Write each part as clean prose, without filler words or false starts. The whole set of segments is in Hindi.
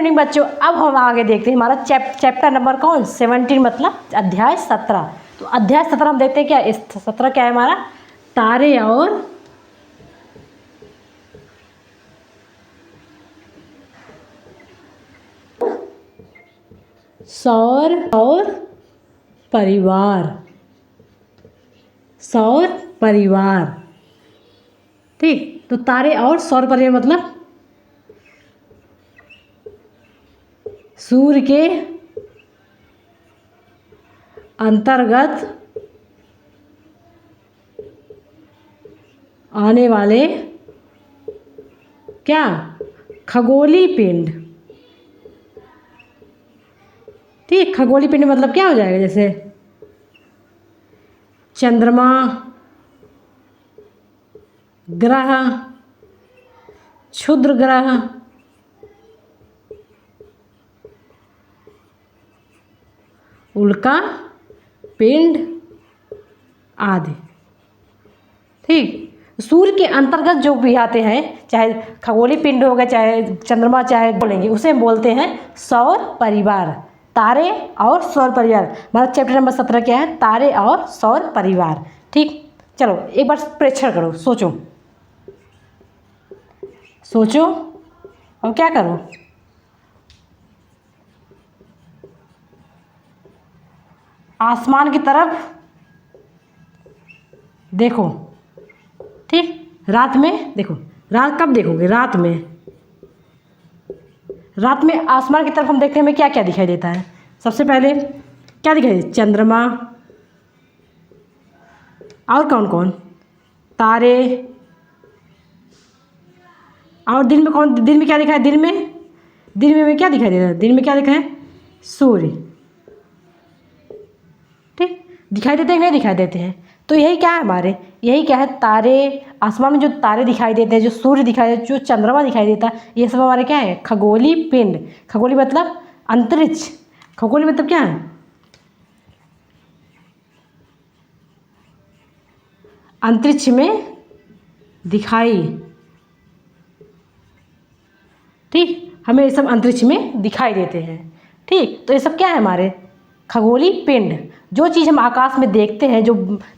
इवनिंग बच्चों, अब हम आगे देखते हैं हमारा चैप्टर नंबर कौन 17 मतलब अध्याय 17। तो अध्याय 17 हम देखते हैं क्या, इस 17 क्या है हमारा, तारे और सौर और परिवार, सौर परिवार। ठीक, तो तारे और सौर परिवार मतलब सूर्य के अंतर्गत आने वाले क्या, खगोलीय पिंड। ठीक, खगोलीय पिंड मतलब क्या हो जाएगा, जैसे चंद्रमा, ग्रह, क्षुद्र ग्रह, उल्का पिंड आदि। ठीक, सूर्य के अंतर्गत जो भी आते हैं, चाहे खगोलीय पिंड हो गए, चाहे चंद्रमा, चाहे बोलेंगे, उसे हम बोलते हैं सौर परिवार। तारे और सौर परिवार, हमारा चैप्टर नंबर 17 क्या है, तारे और सौर परिवार। ठीक, चलो एक बार प्रेक्षण करो, सोचो सोचो और क्या करो, आसमान की तरफ देखो। ठीक, रात में देखो, रात कब देखोगे, रात में, रात में आसमान की तरफ हम देखने में क्या क्या दिखाई देता है, सबसे पहले क्या दिखाई देता है, चंद्रमा, और कौन कौन, तारे, और दिन में कौन, दिन में क्या दिखा है, दिन में हमें क्या दिखाई देता है, दिन में क्या दिखा है, सूर्य। ठीक, दिखाई देते हैं नहीं दिखाई देते हैं, तो यही क्या है हमारे, यही क्या है, तारे, आसमान में जो तारे दिखाई देते हैं, जो सूर्य दिखाई देता है, जो चंद्रमा दिखाई देता है, ये सब हमारे क्या है, खगोलीय पिंड। खगोलीय मतलब अंतरिक्ष, खगोलीय मतलब क्या है, अंतरिक्ष में दिखाई। ठीक, हमें ये सब अंतरिक्ष में दिखाई देते हैं। ठीक, तो ये सब क्या है हमारे, खगोलीय पिंड। जो चीज़ हम आकाश में देखते हैं, जो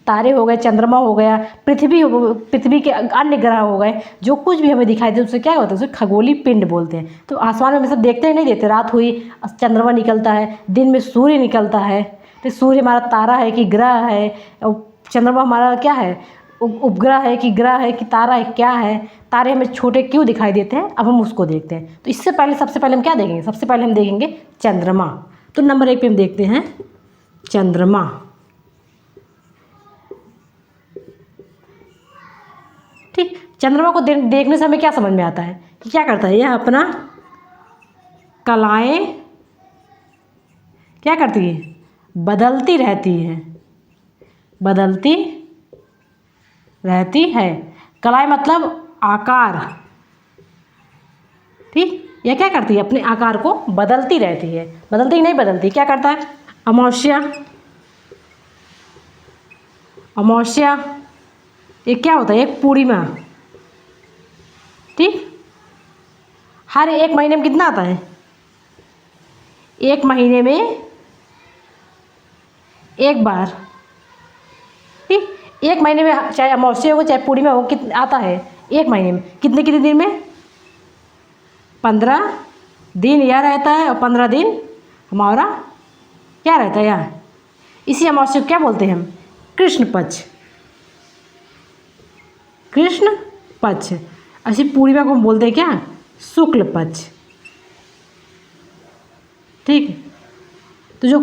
तारे हो गए, चंद्रमा हो गया, पृथ्वी के अन्य ग्रह हो गए, जो कुछ भी हमें दिखाई दे उसे क्या होता है, उसे खगोलीय पिंड बोलते हैं। तो आसमान में हम सब देखते हैं नहीं देखते, रात हुई चंद्रमा निकलता है, दिन में सूर्य निकलता है। तो सूर्य हमारा तारा है कि ग्रह है, और चंद्रमा हमारा क्या है, उपग्रह है कि ग्रह है कि तारा है, क्या है, तारे हमें छोटे क्यों दिखाई देते हैं, अब हम उसको देखते हैं। तो इससे पहले सबसे पहले हम क्या देखेंगे, सबसे पहले हम देखेंगे चंद्रमा। तो नंबर 1 पे हम देखते हैं चंद्रमा। ठीक, चंद्रमा को देखने से हमें क्या समझ में आता है कि क्या करता है, यह अपना कलाएं क्या करती है, बदलती रहती है, बदलती रहती है। कलाएं मतलब आकार। ठीक, यह क्या करती है, अपने आकार को बदलती रहती है, बदलती नहीं बदलती, क्या करता है, अमावस्या, अमावस्या ये क्या होता है, एक पूर्णिमा। ठीक, हर एक महीने में कितना आता है, एक महीने में एक बार। ठीक, एक महीने में चाहे अमावस्या हो चाहे पूर्णिमा हो, कितना आता है, एक महीने में कितने कितने दिन में, 15 दिन यह रहता है, और 15 दिन हमारा क्या रहता है यह। इसी अमावस्या को क्या बोलते हैं हम, कृष्ण पक्ष, कृष्ण पक्ष। ऐसी पूर्णिमा को हम बोलते हैं क्या, शुक्ल पक्ष। ठीक, तो जो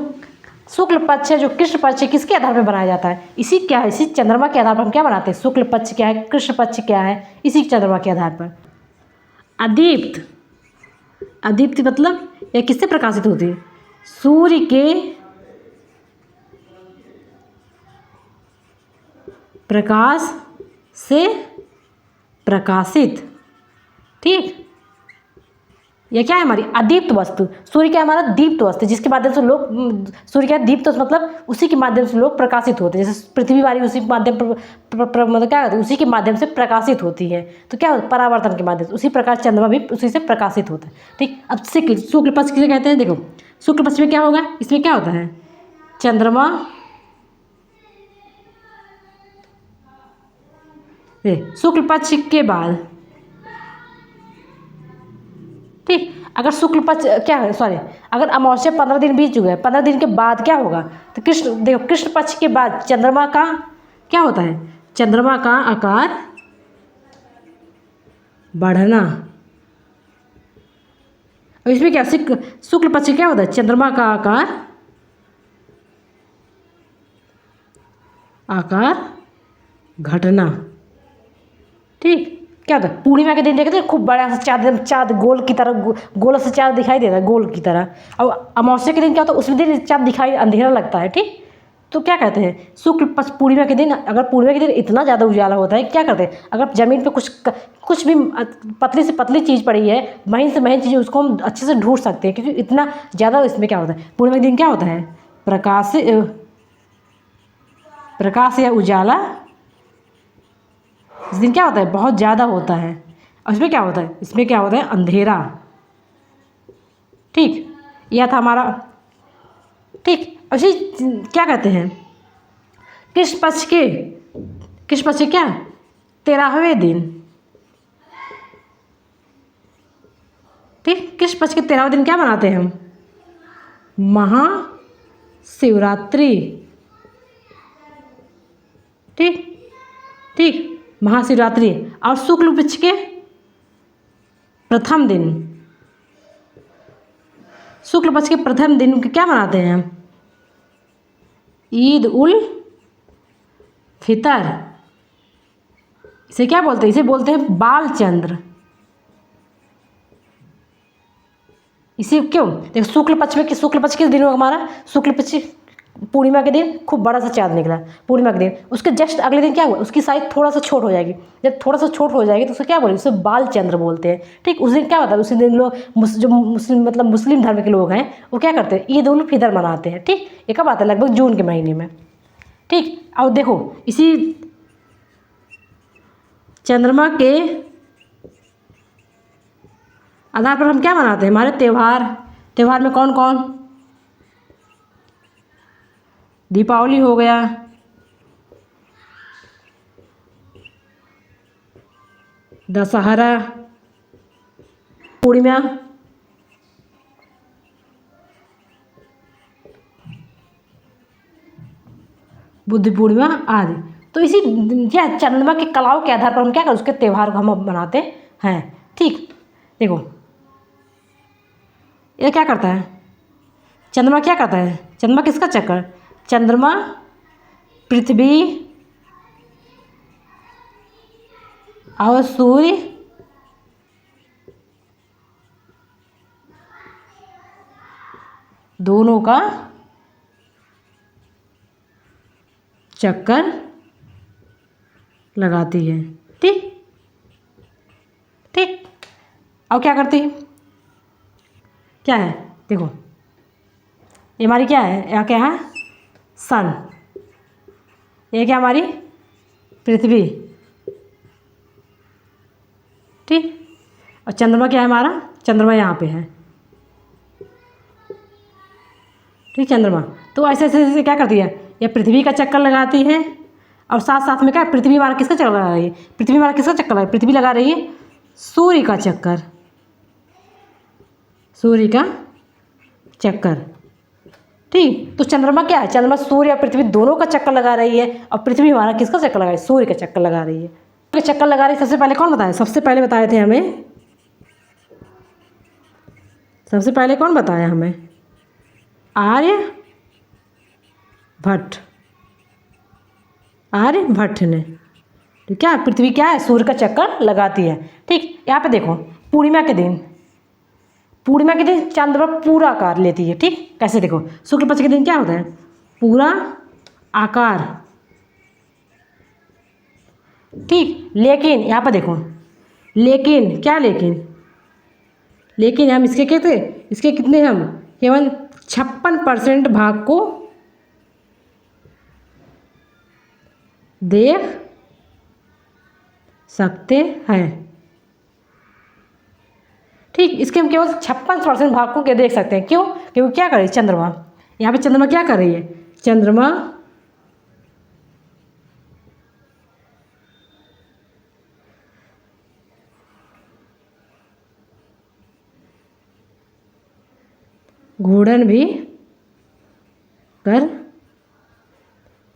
शुक्ल पक्ष है, जो कृष्ण पक्ष है, किसके आधार पर बनाया जाता है, इसी क्या है, इसी चंद्रमा के आधार पर हम क्या बनाते हैं, शुक्ल पक्ष क्या है, कृष्ण पक्ष क्या है, इसी चंद्रमा के आधार पर। अदीप्त, अदीप्त मतलब यह किससे प्रकाशित होती है, सूर्य के प्रकाश से प्रकाशित। ठीक, यह क्या है हमारी अदीप्त वस्तु। सूर्य क्या है हमारा दीप्त वस्तु, जिसके माध्यम से लोग सूर्य क्या है दीप्त वस्तु, मतलब उसी के माध्यम से लोग प्रकाशित होते हैं। जैसे पृथ्वी हमारी उसी के माध्यम मतलब क्या होता है, उसी के माध्यम से प्रकाशित होती है। तो क्या होता है, परावर्तन के माध्यम से। उसी प्रकार चंद्रमा भी उसी से प्रकाशित होता है। ठीक, अब शुक्ल पक्ष किसे कहते हैं, देखो शुक्ल पक्ष में क्या होगा, इसमें क्या होता है, चंद्रमा शुक्ल पक्ष के बाद, ठीक, अगर शुक्ल पक्ष क्या है, सॉरी, अगर अमावस्या 15 दिन बीत चुके हैं, 15 दिन के बाद क्या होगा, तो कृष्ण देखो कृष्ण पक्ष के बाद चंद्रमा का क्या होता है, चंद्रमा का आकार बढ़ना। अब इसमें क्या शुक्ल पक्ष क्या होता है, चंद्रमा का आकार घटना। ठीक, क्या होता है, पूर्णिमा के दिन देखते हैं खूब बड़ा सा चाँद गोल की तरह, गोल से चाँद दिखाई देता है, गोल की तरह। अब अमावस्या के दिन क्या होता है, उसमें दिन चाँद दिखाई अंधेरा लगता है। ठीक, तो क्या कहते हैं, शुक्ल पक्ष पूर्णिमा के दिन, अगर पूर्णिमा के दिन इतना ज़्यादा उजाला होता है, क्या करते हैं, अगर ज़मीन पे कुछ भी पतली से पतली चीज़ पड़ी है, महीन से महीन चीज़, उसको हम अच्छे से ढूंढ सकते हैं, क्योंकि इतना ज़्यादा इसमें क्या होता है, पूर्णिमा के दिन क्या होता है, प्रकाश या उजाला इस दिन क्या होता है, बहुत ज़्यादा होता है। और इसमें क्या होता है, इसमें क्या होता है, अंधेरा। ठीक, यह था हमारा। ठीक, अभी क्या कहते हैं, कृष्ण पक्ष के क्या 13वें दिन, ठीक, कृष्ण पक्ष के 13वें दिन क्या मनाते हैं हम, महाशिवरात्रि। ठीक ठीक, महाशिवरात्रि। और शुक्ल पक्ष के प्रथम दिन, शुक्ल पक्ष के प्रथम दिन क्या मनाते हैं हम, ईद उल फितर। इसे क्या बोलते हैं, इसे बोलते हैं बाल चंद्र। इसे क्यों, देखो शुक्ल पक्ष के दिन हमारा शुक्ल पक्ष पूर्णिमा के दिन खूब बड़ा सा चाँद निकला पूर्णिमा के दिन, उसके जस्ट अगले दिन क्या हुआ, उसकी साइज थोड़ा सा छोट हो जाएगी। जब थोड़ा सा छोट हो जाएगी तो उसे क्या बोलेंगे, उसे बाल चंद्र बोलते हैं। ठीक, उस दिन क्या होता है, उसी दिन लोग जो मुस्लिम धर्म के लोग हैं वो क्या करते हैं, ईद उल फितर मनाते हैं। ठीक, ये कब आता है, लगभग जून के महीने में। ठीक, और देखो इसी चंद्रमा के आधार पर हम क्या मनाते हैं, हमारे त्यौहार में कौन कौन, दीपावली हो गया, दशहरा, पूर्णिमा, बुद्ध पूर्णिमा आदि। तो इसी क्या चंद्रमा के कलाओं के आधार पर हम क्या करते, उसके त्यौहार को हम मनाते हैं। ठीक, देखो ये क्या करता है, चंद्रमा क्या करता है, चंद्रमा किसका चक्कर, चंद्रमा पृथ्वी और सूर्य दोनों का चक्कर लगाती है। ठीक ठीक, और क्या करती है, क्या है, देखो ये हमारी क्या है, यहाँ क्या है, सन, ये क्या हमारी पृथ्वी। ठीक, और चंद्रमा क्या है हमारा, चंद्रमा यहाँ पे है। ठीक, चंद्रमा तो ऐसे ऐसे क्या करती है, ये पृथ्वी का चक्कर लगाती है, और साथ साथ में क्या पृथ्वी हमारा किसका चक्कर लगा रही है, पृथ्वी हमारा किसका चक्कर लगा, पृथ्वी लगा रही है सूर्य का चक्कर, सूर्य का चक्कर। ठीक, तो चंद्रमा क्या है, चंद्रमा सूर्य और पृथ्वी दोनों का चक्कर लगा रही है, और पृथ्वी हमारा किसका चक्कर लगा रही है, सूर्य का चक्कर लगा रही है। चक्कर लगा रही है, सबसे पहले कौन बताया, सबसे पहले बताए थे हमें, सबसे पहले कौन बताया हमें, आर्यभट्ट ने। तो क्या पृथ्वी क्या है, सूर्य का चक्कर लगाती है। ठीक, यहाँ पे देखो पूर्णिमा के दिन चंद्रमा पूरा आकार लेती है। ठीक, कैसे देखो, शुक्ल पक्ष के दिन क्या होता है, पूरा आकार। ठीक, लेकिन यहाँ पर देखो, लेकिन क्या, लेकिन हम इसके कहते इसके कितने हम केवल 56% भाग को देख सकते हैं। ठीक, इसके हम केवल 56% भाग को क्या देख सकते हैं। क्यों? क्योंकि क्या कर रही है चंद्रमा, यहाँ पे चंद्रमा क्या कर रही है, चंद्रमा घूर्णन भी कर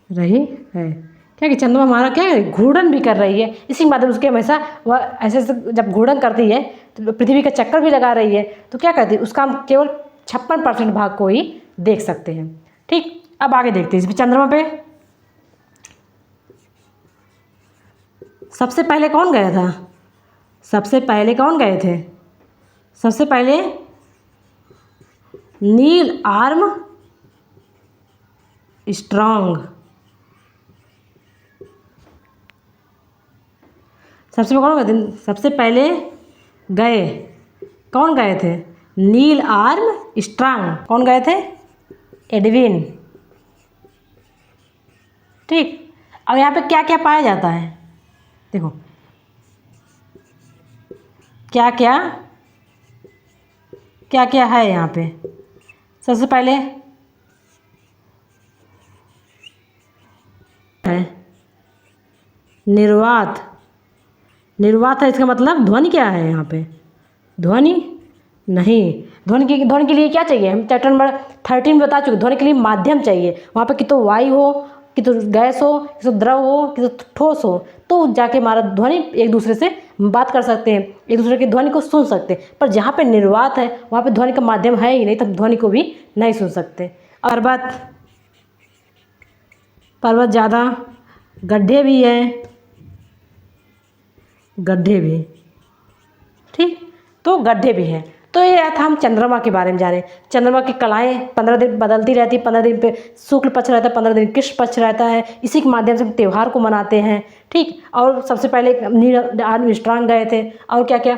रही है। क्या कि चंद्रमा हमारा क्या है, घूर्णन भी कर रही है। इसी माध्यम से हमेशा वह ऐसे जब घूर्णन करती है तो पृथ्वी का चक्कर भी लगा रही है। तो क्या करती है, उसका हम केवल 56% भाग को ही देख सकते हैं। ठीक, अब आगे देखते हैं इस चंद्रमा पे सबसे पहले कौन गया था, सबसे पहले कौन गए थे, सबसे पहले नील आर्म स्ट्रॉन्ग, सबसे कौन गए थे, सबसे पहले गए कौन गए थे, नील आर्म स्ट्रॉन्ग। कौन गए थे, एडविन। ठीक, अब यहाँ पे क्या क्या पाया जाता है, देखो क्या क्या क्या क्या है यहाँ पे। सबसे पहले है निर्वात, निर्वात है, इसका मतलब ध्वनि क्या है यहाँ पे, ध्वनि नहीं। ध्वनि के लिए क्या चाहिए, हम चैप्टर नंबर 13 में बता चुके, ध्वनि के लिए माध्यम चाहिए। वहाँ पे कि तो वायु हो, कि तो गैस हो, कि तो द्रव हो, कि तो ठोस हो, तो जाके हमारा ध्वनि एक दूसरे से बात कर सकते हैं, एक दूसरे की ध्वनि को सुन सकते हैं। पर जहाँ पे निर्वात है वहाँ पे ध्वनि का माध्यम है ही नहीं, तो ध्वनि को भी नहीं सुन सकते। पर्वत, पर्वत ज़्यादा, गड्ढे भी हैं, गड्ढे भी, ठीक, तो गड्ढे भी हैं। तो ये था हम चंद्रमा के बारे में जाने। चंद्रमा की कलाएँ 15 दिन बदलती रहती, 15 दिन पे शुक्ल पक्ष रहता है, 15 दिन कृष्ण पक्ष रहता है। इसी के माध्यम से हम त्यौहार को मनाते हैं। ठीक, और सबसे पहले नील आर्मस्ट्रांग गए थे। और क्या क्या,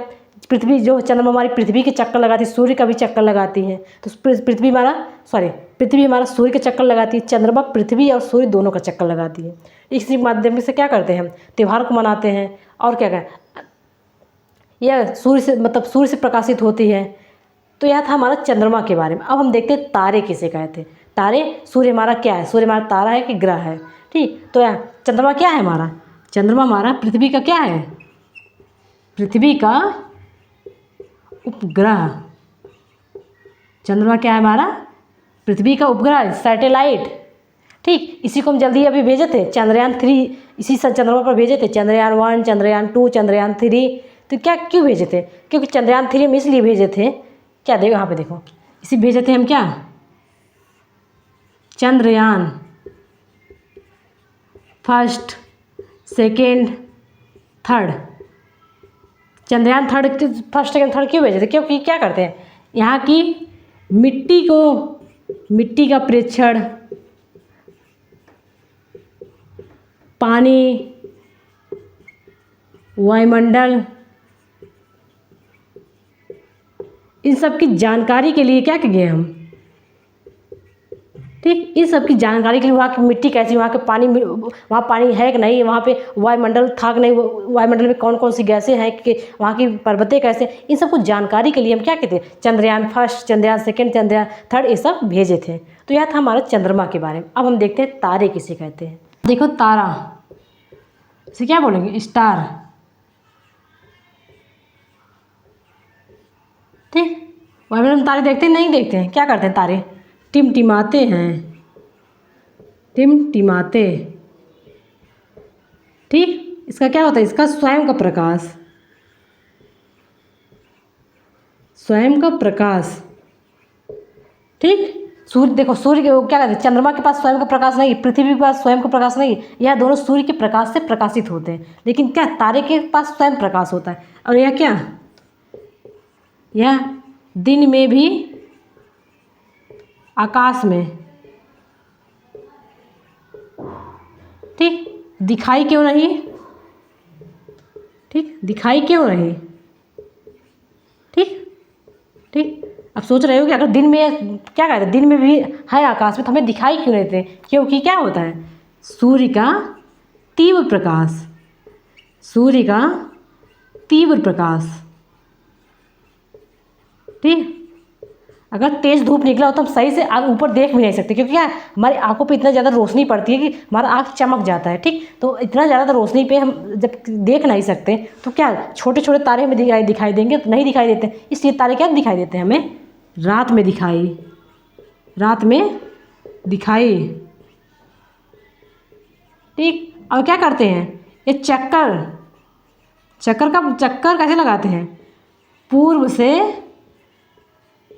पृथ्वी जो चंद्रमा हमारी पृथ्वी के चक्कर लगाती है, सूर्य का भी चक्कर लगाती है। तो पृथ्वी हमारा सूर्य के चक्कर लगाती है, चंद्रमा पृथ्वी और सूर्य दोनों का चक्कर लगाती है। इसी माध्यम से क्या करते हैं, हम त्यौहार को मनाते हैं। और क्या क्या, यह सूर्य से मतलब सूर्य से प्रकाशित होती है। तो यह था हमारा चंद्रमा के बारे में। अब हम देखते हैं तारे किसे कहते हैं। तारे, सूर्य हमारा क्या है, सूर्य हमारा तारा है कि ग्रह है। ठीक, तो यह चंद्रमा क्या है हमारा, चंद्रमा हमारा पृथ्वी का क्या है, पृथ्वी का उपग्रह। चंद्रमा क्या है हमारा, पृथ्वी का उपग्रह, सैटेलाइट। ठीक, इसी को हम जल्दी अभी भेजे थे चंद्रयान 3, इसी चंद्रमा पर भेजे थे, चंद्रयान 1, चंद्रयान 2, चंद्रयान 3। तो क्या क्यों भेजे थे, क्योंकि चंद्रयान 3 हम इसलिए भेजे थे, क्या देखो यहाँ पे देखो, इसी भेजे थे हम क्या, Chandrayaan first, second, third. Chandrayaan first second third क्यों भेजे थे, क्योंकि क्या करते हैं, यहाँ की मिट्टी का परीक्षण, पानी, वायुमंडल, इन सब की जानकारी के लिए क्या किए हम। ठीक, इन सब की जानकारी के लिए वहाँ की मिट्टी कैसी, वहाँ के पानी, वहाँ पानी है कि नहीं, वहाँ पे वायुमंडल था कि नहीं, वायुमंडल में कौन कौन सी गैसें हैं, कि वहाँ की पर्वतें कैसे, इन सब कुछ जानकारी के लिए हम क्या कहते हैं, Chandrayaan first, Chandrayaan second, Chandrayaan third, ये सब भेजे थे। तो यह था हमारा चंद्रमा के बारे में। अब हम देखते हैं तारे किसे कहते हैं। देखो तारा, इसे क्या बोलेंगे, स्टार। ठीक, वायुमंडल में तारे देखते हैं, नहीं देखते हैं, क्या करते हैं, तारे टिमटिमाते हैं, टिमटिमाते। ठीक, इसका क्या होता है, इसका स्वयं का प्रकाश, स्वयं का प्रकाश। ठीक, सूर्य देखो, सूर्य के क्या कहते हैं, चंद्रमा के पास स्वयं का प्रकाश नहीं, पृथ्वी के पास स्वयं का प्रकाश नहीं, यह दोनों सूर्य के प्रकाश से प्रकाशित होते हैं। लेकिन क्या, तारे के पास स्वयं प्रकाश होता है। और यह क्या, यह दिन में भी आकाश में, ठीक, दिखाई क्यों नहीं, ठीक, दिखाई क्यों नहीं, ठीक, ठीक, अब सोच रहे हो कि अगर दिन में क्या कहते हैं, दिन में भी है आकाश में तो हमें दिखाई क्यों नहीं देते? क्योंकि क्या होता है, सूर्य का तीव्र प्रकाश, सूर्य का तीव्र प्रकाश, ठीक। अगर तेज़ धूप निकला हो तो हम सही से ऊपर देख भी नहीं सकते, क्योंकि क्या हमारी आंखों पे इतना ज़्यादा रोशनी पड़ती है कि हमारा आँख चमक जाता है, ठीक। तो इतना ज़्यादा रोशनी पे हम जब देख नहीं सकते तो क्या छोटे छोटे तारे हमें दिखाई देंगे? तो नहीं दिखाई देते। इसलिए तारे क्या दिखाई देते हैं हमें? रात में दिखाई, रात में दिखाई, ठीक। और क्या करते हैं, ये चक्कर चक्कर कैसे लगाते हैं? पूर्व से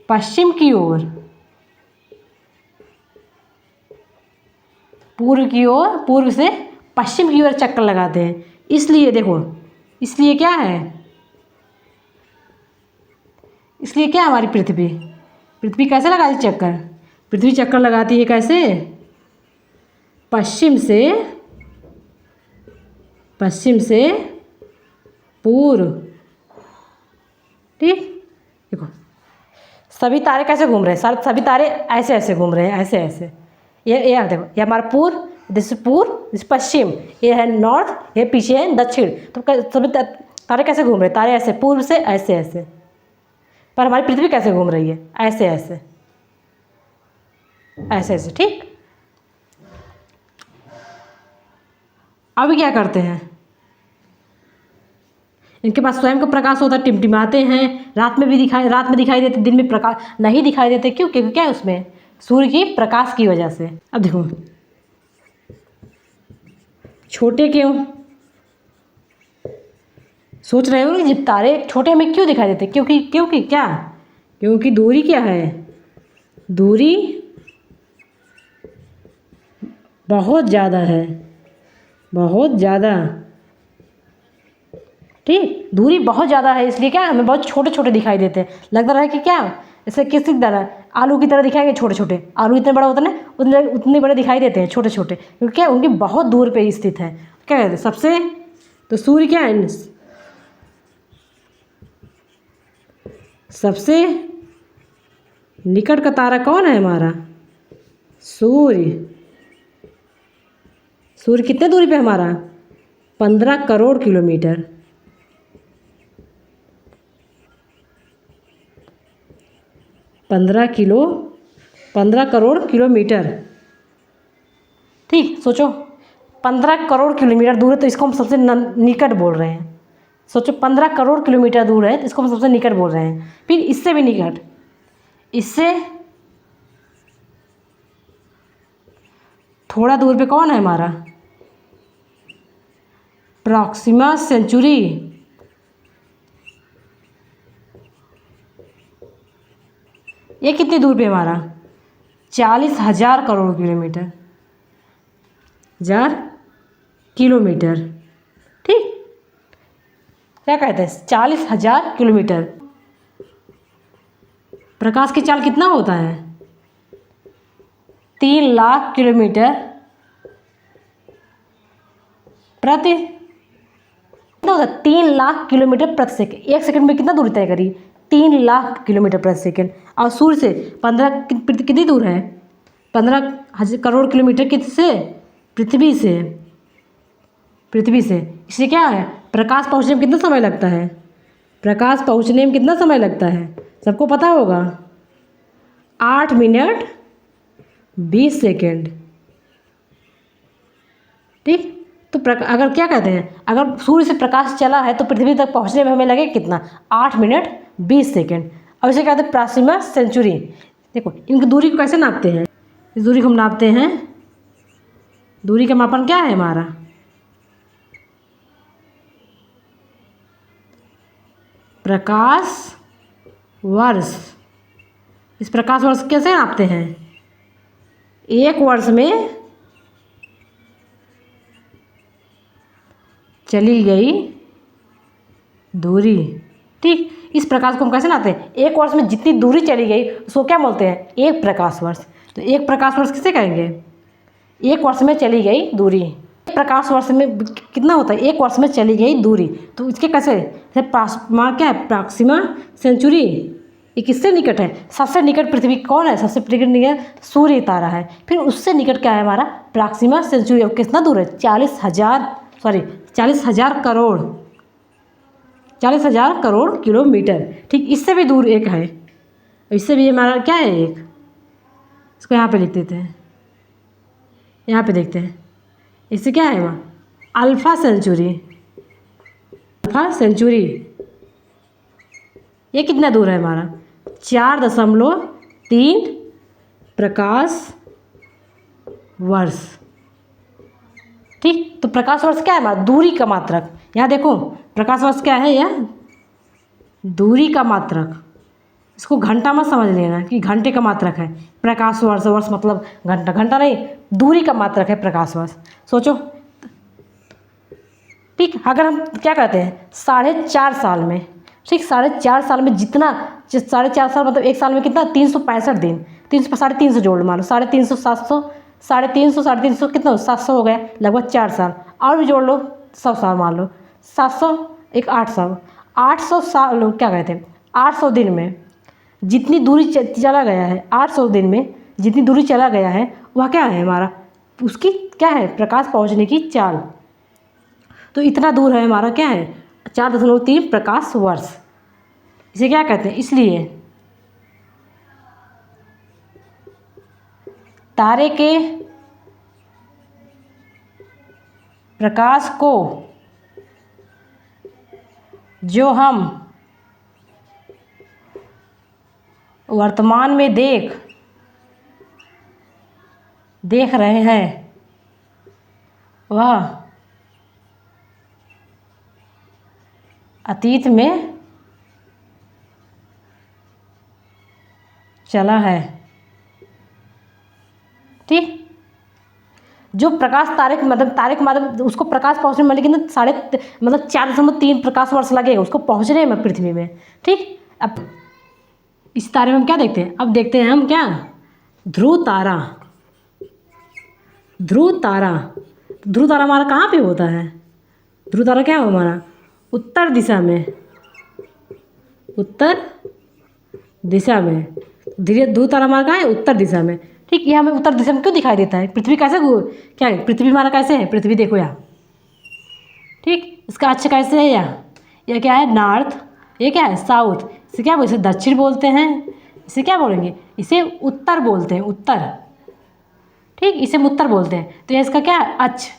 पश्चिम की ओर, पूर्व की ओर, पूर्व से पश्चिम की ओर चक्कर लगाते हैं। इसलिए देखो, इसलिए क्या है, इसलिए क्या हमारी पृथ्वी कैसे लगाती है चक्कर? पृथ्वी चक्कर लगाती है कैसे? पश्चिम से पूर्व, ठीक। देखो सभी तारे कैसे घूम रहे हैं? सभी तारे ऐसे ऐसे घूम रहे हैं, ऐसे ऐसे। ये देखो, ये हमारा पूर्व, दिस पश्चिम, ये है नॉर्थ, ये पीछे है दक्षिण। तो सभी तारे कैसे घूम रहे हैं? तारे ऐसे पूर्व से ऐसे ऐसे। पर हमारी पृथ्वी कैसे घूम रही है? ऐसे ऐसे, ऐसे ऐसे, ठीक। अब क्या करते हैं, इनके पास स्वयं का प्रकाश होता है, टिमटिमाते हैं, रात में दिखाई देते, दिन में प्रकाश नहीं दिखाई देते। क्यों? क्योंकि क्या है उसमें, सूर्य की प्रकाश की वजह से। अब देखो छोटे क्यों, सोच रहे हो कि तारे छोटे हमें क्यों दिखाई देते? क्योंकि क्या, क्योंकि दूरी क्या है, दूरी बहुत ज़्यादा है, बहुत ज़्यादा, ठीक। दूरी बहुत ज़्यादा है, इसलिए क्या हमें बहुत छोटे छोटे दिखाई देते हैं। लगता रहा है कि क्या ऐसे किसी तरह आलू की तरह दिखाएंगे, छोटे छोटे। आलू इतने बड़ा होता है ना, उतने बड़े दिखाई देते हैं छोटे छोटे, क्योंकि क्या उनकी बहुत दूर पे स्थित है। क्या कहते हैं सबसे, तो सूर्य क्या है, सबसे निकट का तारा कौन है हमारा? सूर्य। सूर्य कितने दूरी पे हमारा? 15 करोड़ किलोमीटर, 15 करोड़ किलोमीटर, ठीक। सोचो 15 करोड़ किलोमीटर दूर है तो इसको हम सबसे निकट बोल रहे हैं। सोचो 15 करोड़ किलोमीटर दूर है तो इसको हम सबसे निकट बोल रहे हैं। फिर इससे भी निकट, इससे थोड़ा दूर पे कौन है हमारा? Proxima Centauri. ये कितनी दूर पे हमारा? 40,000 करोड़ किलोमीटर, किलोमीटर, ठीक। क्या कहते हैं, 40,000 किलोमीटर। प्रकाश की चाल कितना होता है? 3 लाख किलोमीटर प्रति, कितना होता है? 3 लाख किलोमीटर प्रति सेकंड। एक सेकंड में कितना दूरी तय करी? 3 लाख किलोमीटर प्रति सेकंड। और सूर्य से 15 कितनी दूर है? 15 करोड़ किलोमीटर किससे? पृथ्वी से, पृथ्वी से। इससे क्या है, प्रकाश पहुंचने में कितना समय लगता है? प्रकाश पहुंचने में कितना समय लगता है? सबको पता होगा, 8 मिनट 20 सेकेंड, ठीक। तो अगर क्या कहते हैं, अगर सूर्य से प्रकाश चला है तो पृथ्वी तक पहुंचने में हमें लगे कितना? 8 मिनट 20 सेकेंड। और इसे कहते हैं प्रॉक्सिमा सेंचुरी। देखो इनकी दूरी को कैसे नापते हैं? इस दूरी को हम नापते हैं, दूरी का मापन क्या है हमारा? प्रकाश वर्ष। इस प्रकाश वर्ष कैसे नापते हैं? एक वर्ष में चली गई दूरी, ठीक। इस प्रकाश को हम कैसे नापते हैं? एक वर्ष में जितनी दूरी चली गई उसको क्या बोलते हैं? एक प्रकाश वर्ष। तो एक प्रकाश वर्ष किसे कहेंगे? एक वर्ष में चली गई दूरी। एक प्रकाश वर्ष में कितना होता है? एक वर्ष में चली गई दूरी। तो इसके कैसे, क्या है, प्रॉक्सिमा सेंचुरी, ये किससे निकट है? सबसे निकट पृथ्वी कौन है? सबसे निकट सूर्य तारा है। फिर उससे निकट क्या है हमारा? Proxima Centauri. कितना दूर है? 40,000 करोड़, 40,000 करोड़ किलोमीटर। ठीक, इससे भी दूर एक है, इससे भी हमारा क्या है एक, इसको यहाँ पे लिख देते हैं, यहाँ पे देखते हैं, इससे क्या है वहाँ? Alpha century. अल्फा सेंचुरी ये कितना दूर है हमारा? 4.3 प्रकाश वर्ष। ठीक, तो प्रकाश वर्ष क्या है हमारा? दूरी का मात्रक। यहाँ देखो प्रकाश वर्ष क्या है? यह दूरी का मात्रक। इसको घंटा मत समझ लेना कि घंटे का मात्रक है प्रकाश वर्ष। वर्ष मतलब घंटा, घंटा नहीं, दूरी का मात्रक है प्रकाश वर्ष। सोचो, ठीक, अगर हम क्या कहते हैं 4.5 साल में, ठीक, 4.5 साल में जितना, 4.5 साल मतलब एक साल में कितना? 365 दिन, 300 जोड़ मारो, 350, 700, 350 कितना? 700 हो गया, लगभग 4 साल। और भी जोड़ लो, 100 साल मान लो, 700 एक 800, 800 साल क्या कहते हैं 800 दिन में जितनी दूरी चला गया है, 800 दिन में जितनी दूरी चला गया है वह क्या है हमारा? उसकी क्या है? प्रकाश पहुंचने की चाल। तो इतना दूर है हमारा, क्या है? 4.3 प्रकाश वर्ष। इसे क्या कहते हैं? इसलिए तारे के प्रकाश को जो हम वर्तमान में देख रहे हैं वह अतीत में चला है। ठीक, जो प्रकाश तारे के मतलब उसको प्रकाश पहुंचने में लेकिन 4.3 प्रकाश वर्ष लगेगा उसको पहुंचने में पृथ्वी में। ठीक, अब इस तारे में हम क्या देखते हैं? अब देखते हैं हम क्या? ध्रुव तारा। ध्रुव तारा, ध्रुव तारा हमारा कहाँ पे होता है? ध्रुव तारा क्या हो हमारा? उत्तर दिशा में, उत्तर दिशा में। ध्रुव तारा हमारा कहाँ है? उत्तर दिशा में। ठीक, ये हमें उत्तर दिशा में क्यों दिखाई देता है? पृथ्वी कैसे क्या है? पृथ्वी हमारा कैसे है? पृथ्वी देखो यहाँ, ठीक, इसका अक्ष कैसे है? यह क्या है? नॉर्थ। ये क्या है? साउथ। इसे क्या बोलते हैं? दक्षिण बोलते हैं। इसे क्या बोलेंगे? इसे उत्तर बोलते हैं, उत्तर। ठीक, इसे हम उत्तर बोलते हैं। तो यह इसका क्या है? अक्ष।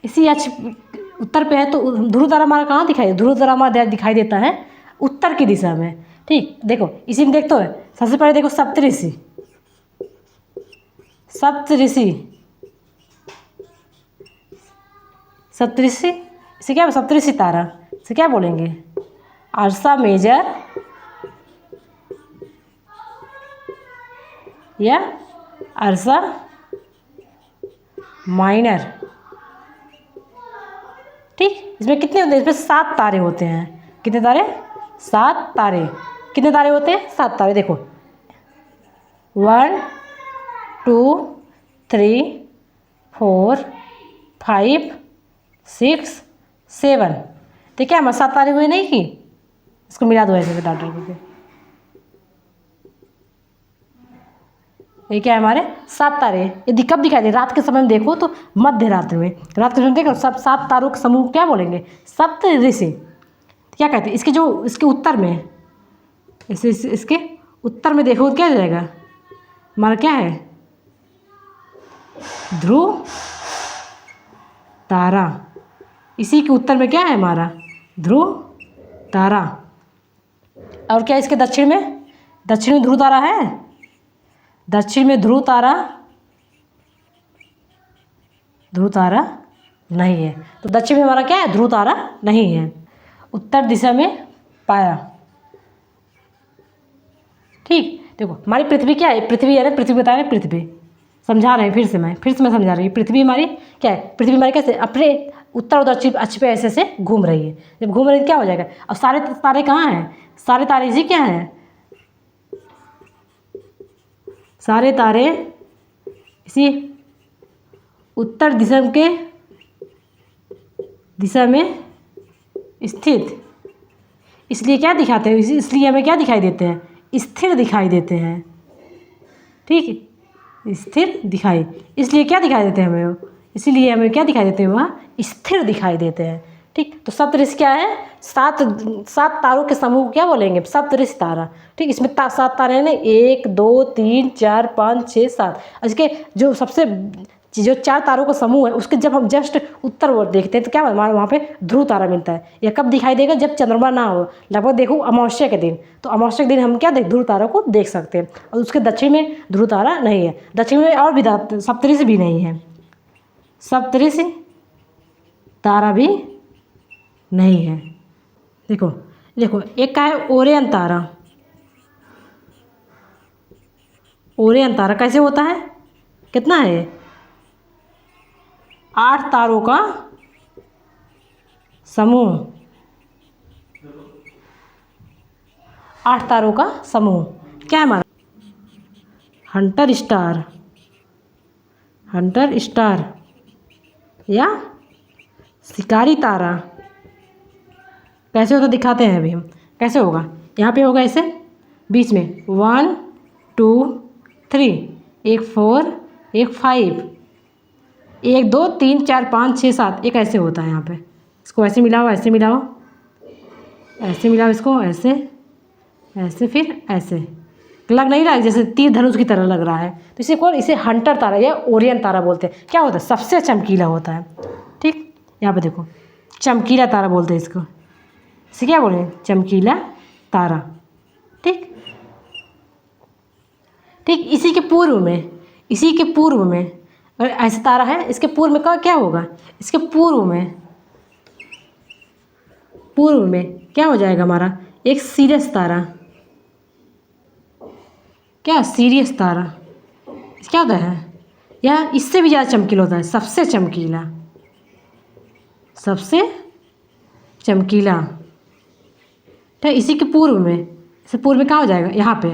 इसी अक्ष उत्तर पे है तो ध्रुव तारा हमारा कहाँ दिखाई? ध्रुव तारा हमारा दिखाई देता है उत्तर की दिशा में। ठीक, देखो इसी में देखते हो, सबसे पहले देखो सप्तऋषि। सप्तऋषि, सप्तऋषि इसे क्या? सप्तऋषि तारा इसे क्या बोलेंगे? अर्सा मेजर या अर्सा माइनर। ठीक, इसमें कितने होते हैं? इसमें 7 तारे होते हैं। कितने तारे? 7 तारे। कितने तारे होते हैं? 7 तारे। देखो 1 2 3 4 5 6 7। तो क्या हमारे 7 तारे हुए नहीं कि? इसको मिला दो ऐसे डॉट करके। ये क्या है हमारे? 7 तारे। यदि कब दिखाई दे? रात के समय में देखो तो मध्य रात्रि में, रात के समय देखो सब 7 तारों का समूह क्या बोलेंगे? सप्तऋषि। क्या कहते हैं? इसके जो इसके उत्तर में, इसके उत्तर में देखो क्या जाएगा हमारा? क्या है? ध्रुव तारा। इसी के उत्तर में क्या है हमारा? ध्रुव तारा। और क्या इसके दक्षिण में? दक्षिण में ध्रुव तारा है? दक्षिण में ध्रुव तारा नहीं है। तो दक्षिण में हमारा क्या है? ध्रुव तारा नहीं है। उत्तर दिशा में पाया। ठीक, देखो हमारी पृथ्वी क्या है? पृथ्वी है ना, पृथ्वी बता रहे हैं, पृथ्वी समझा रहे हैं। फिर से मैं समझा रही हूँ। पृथ्वी हमारी क्या है? पृथ्वी हमारी कैसे अपने उत्तर और दक्षिण अक्ष पे ऐसे घूम रही है। जब घूम रही है क्या हो जाएगा? अब सारे तारे कहाँ हैं? सारे तारे इसी क्या हैं? सारे तारे इसी उत्तर दिशा में स्थित। इसलिए क्या दिखाते हैं, इसलिए हमें क्या दिखाई देते हैं, स्थिर दिखाई देते हैं। ठीक है, स्थिर दिखाई, इसलिए क्या दिखाई देते हैं हमें वो, इसीलिए हमें क्या दिखाई देते हैं, वह स्थिर दिखाई देते हैं। ठीक, तो सप्तऋषि क्या है, सात सात तारों के समूह को क्या बोलेंगे, सप्तऋषि तारा। ठीक, इसमें सात तारे हैं ना, 1 2 3 4 5 6 7। इसके जो सबसे जो 4 तारों का समूह है उसके जब हम जस्ट उत्तर ओर देखते हैं तो क्या हमारे वहाँ पे ध्रुव तारा मिलता है। यह कब दिखाई देगा, जब चंद्रमा ना हो, लगभग देखो अमावस्या के दिन। तो अमावस्या के दिन हम क्या ध्रुव तारा को देख सकते हैं। और उसके दक्षिण में ध्रुव तारा नहीं है, दक्षिण में और भी सप्तऋषि भी नहीं है, सप्तऋषि तारा भी नहीं है। देखो देखो, एक का है ओरियन तारा। ओरियन तारा कैसे होता है, कितना है, 8 तारों का समूह, 8 तारों का समूह। क्या है हमारा, हंटर स्टार, हंटर स्टार या शिकारी तारा। कैसे होता दिखाते हैं अभी हम, कैसे होगा। यहाँ पे होगा ऐसे, बीच में 1 2 3, एक 4 एक 5, 1 2 3 4 5 6 7, एक ऐसे होता है। यहाँ पे इसको ऐसे मिलाओ, ऐसे मिलाओ, ऐसे मिलाओ, इसको ऐसे ऐसे, फिर ऐसे, लग नहीं रहा है जैसे तीर धनुष की तरह लग रहा है। तो इसे कौन, इसे हंटर तारा या ओरियन तारा बोलते हैं। क्या होता है, सबसे चमकीला होता है। ठीक, यहाँ पे देखो, चमकीला तारा बोलते हैं इसको, इसे क्या बोलें, चमकीला तारा। ठीक ठीक, इसी के पूर्व में, इसी के पूर्व में, और ऐसा तारा है, इसके पूर्व में क्या होगा, इसके पूर्व में, पूर्व में क्या हो जाएगा हमारा, एक सीरियस तारा। क्या, सीरियस तारा क्या होता है, यह इससे भी ज़्यादा चमकीला होता है, सबसे चमकीला, सबसे चमकीला। ठीक, इसी के पूर्व में, इससे पूर्व में क्या हो जाएगा, यहाँ पे,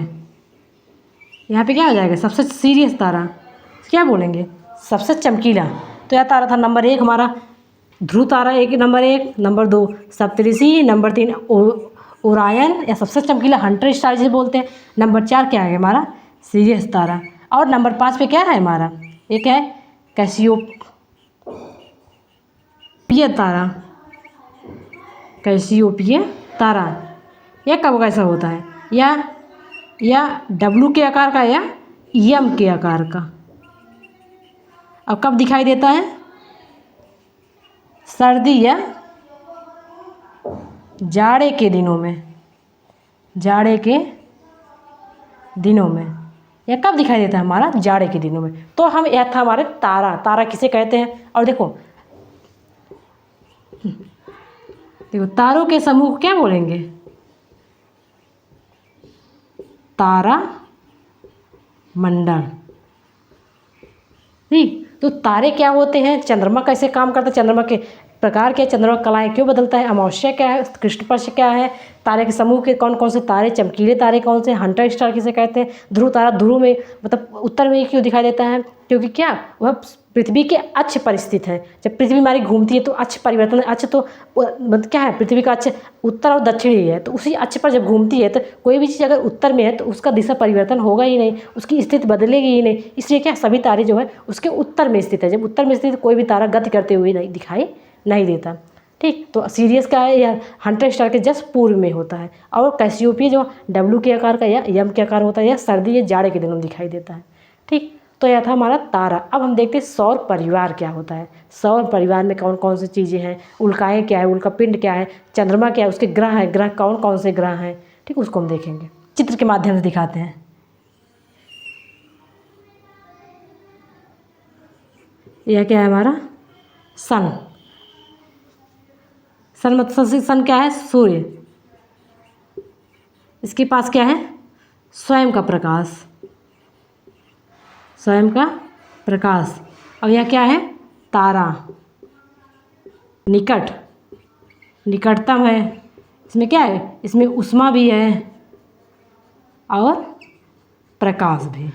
यहाँ पे क्या हो जाएगा, सबसे सीरियस तारा, क्या बोलेंगे, सबसे चमकीला। तो यह तारा था नंबर 1 हमारा ध्रुव तारा, नंबर 1, नंबर 2 सप्तऋषि, नंबर 3 ओरायन या सबसे चमकीला हंटर स्टार जिसे बोलते हैं। नंबर 4 क्या है हमारा, सीरियस तारा। और नंबर 5 पे क्या है हमारा, एक है कैसियोपिया तारा, कैसियोपिया तारा। यह कब कैसा होता है, या डब्लू के आकार का या एम के आकार का। अब कब दिखाई देता है, सर्दी या जाड़े के दिनों में, जाड़े के दिनों में। यह कब दिखाई देता है हमारा, जाड़े के दिनों में। तो हम, यह था हमारे तारा। तारा किसे कहते हैं, और देखो देखो तारों के समूह को क्या बोलेंगे, तारा मंडल। ठीक, तो तारे क्या होते हैं, चंद्रमा कैसे काम करता है, चंद्रमा के प्रकार क्या, चंद्रमा कलाएँ क्यों बदलता है, अमावस्या क्या है, कृष्ण पक्ष क्या है, तारे के समूह के कौन कौन से तारे, चमकीले तारे कौन से, हंटर स्टार किसे कहते हैं, ध्रुव तारा ध्रुव में मतलब उत्तर में क्यों दिखाई देता है, क्योंकि क्या वह पृथ्वी के अक्ष पर स्थित है। जब पृथ्वी हमारी घूमती है तो अक्ष परिवर्तन, अक्ष तो मतलब क्या है, पृथ्वी का अक्ष उत्तर और दक्षिण ही है। तो उसी अक्ष पर जब घूमती है तो कोई भी चीज़ अगर उत्तर में है तो उसका दिशा परिवर्तन होगा ही नहीं, उसकी स्थिति बदलेगी ही नहीं। इसलिए क्या, सभी तारे जो है उसके उत्तर में स्थित है। जब उत्तर में स्थित कोई भी तारा गति करते हुए नहीं दिखाई नहीं देता। ठीक, तो सीरियस का है या हंटर स्टार के जस्ट पूर्व में होता है। और कैसियोपिया जो डब्लू के आकार का या एम के आकार होता है, या सर्दी या जाड़े के दिनों दिखाई देता है। ठीक, तो यह था हमारा तारा। अब हम देखते हैं सौर परिवार क्या होता है। सौर परिवार में कौन कौन सी चीज़ें हैं, उल्काएँ क्या है, उल्का पिंड क्या है, चंद्रमा क्या है, उसके ग्रह है, ग्रह कौन कौन से ग्रह हैं। ठीक, उसको हम देखेंगे, चित्र के माध्यम से दिखाते हैं। यह क्या है हमारा सन। सन मतलब सन क्या है, सूर्य। इसके पास क्या है, स्वयं का प्रकाश, स्वयं का प्रकाश। और यह क्या है, तारा, निकट, निकटतम है। इसमें क्या है, इसमें ऊष्मा भी है और प्रकाश भी।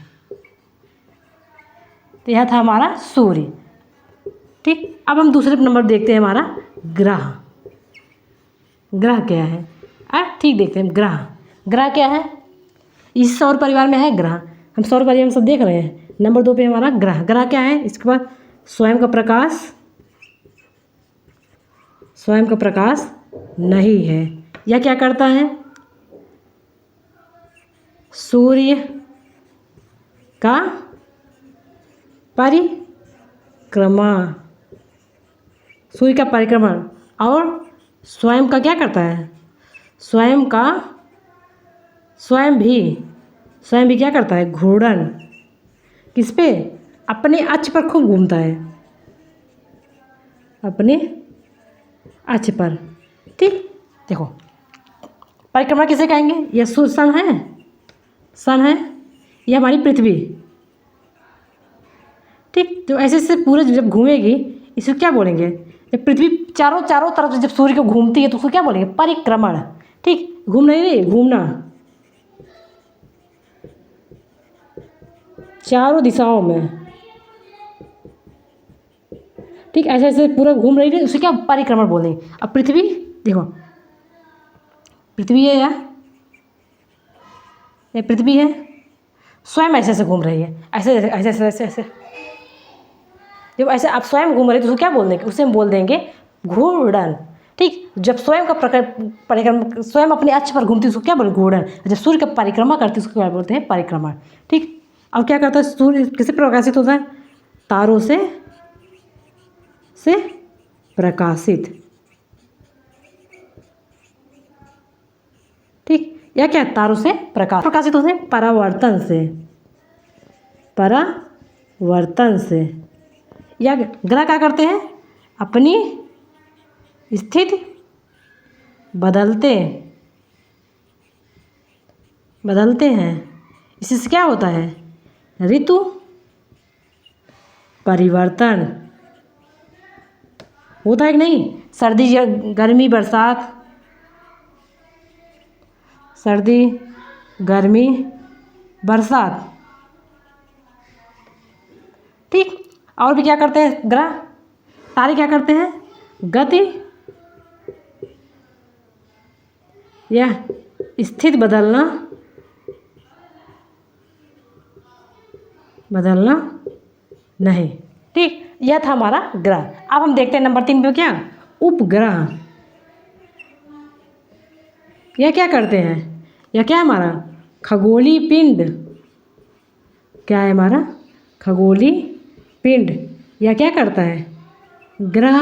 तो यह था हमारा सूर्य। ठीक, अब हम दूसरे नंबर देखते हैं हमारा ग्रह। ग्रह क्या है, ठीक देखते हैं। ग्रह, ग्रह क्या है? इस सौर परिवार में है ग्रह, हम सौर परिवार में सब देख रहे हैं। नंबर 2 पे हमारा ग्रह, ग्रह क्या है? इसके बाद स्वयं का प्रकाश, स्वयं का प्रकाश नहीं है। यह क्या करता है? सूर्य का परिक्रमा, सूर्य का परिक्रमण। और स्वयं का क्या करता है? स्वयं भी क्या करता है? घूर्णन। किस पे? अपने अक्ष पर खूब घूमता है, अपने अक्ष पर। ठीक, देखो परिक्रमा किसे कहेंगे? यह सन है, यह हमारी पृथ्वी। ठीक, तो ऐसे ऐसे पूरे जब घूमेगी इसे क्या बोलेंगे? जब पृथ्वी चारों तरफ से जब सूर्य को घूमती है तो उसको क्या बोलेंगे? परिक्रमण। ठीक, घूमना ही नहीं, घूमना चारों दिशाओं में। ठीक, ऐसे ऐसे पूरा घूम रही है, उसे क्या परिक्रमण बोलेंगे। अब पृथ्वी देखो, पृथ्वी है ये पृथ्वी है, स्वयं ऐसे ऐसे घूम रही है, ऐसे ऐसे ऐसे ऐसे ऐसे। जब ऐसे आप स्वयं घूम रहे तो उसे क्या बोल देंगे? उसे हम बोल देंगे घूर्णन। ठीक, जब स्वयं का परिक्रमण, स्वयं अपने अक्ष पर घूमती है उसको क्या बोलते हैं? घूर्णन। जब सूर्य का परिक्रमा करती है उसको क्या बोलते हैं? परिक्रमण। ठीक, अब क्या करता है सूर्य? किससे प्रकाशित होता है? तारों से प्रकाशित। ठीक, या क्या? तारों से प्रकाशित होते हैं परावर्तन से। या ग्रह क्या करते हैं? अपनी स्थिति बदलते हैं। इससे क्या होता है? ऋतु परिवर्तन होता है कि नहीं? सर्दी गर्मी बरसात, सर्दी गर्मी बरसात। ठीक, और भी क्या करते हैं ग्रह? तारे क्या करते हैं? गति या स्थिति बदलना नहीं। ठीक, यह था हमारा ग्रह। अब हम देखते हैं नंबर 3 पे क्या? उपग्रह। यह क्या करते हैं? यह क्या है हमारा? खगोलीय पिंड। क्या है हमारा? खगोलीय पिंड। यह क्या करता है? ग्रह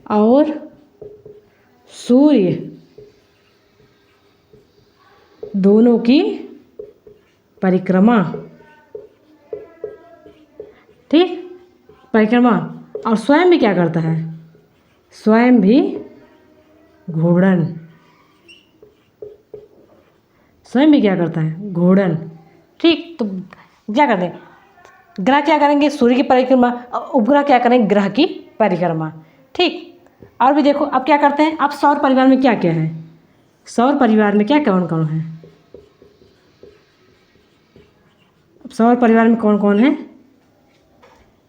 और सूर्य दोनों की परिक्रमा। ठीक, परिक्रमा। और स्वयं भी क्या करता है? स्वयं भी घूर्णन। स्वयं भी क्या करता है? घूर्णन। ठीक, तो क्या करते हैं? ग्रह क्या करेंगे? सूर्य की परिक्रमा। उपग्रह क्या करेंगे? ग्रह की परिक्रमा। ठीक, और भी देखो अब क्या करते हैं? अब सौर परिवार में क्या क्या है? सौर परिवार में क्या कौन कौन है? सौर परिवार में कौन कौन है?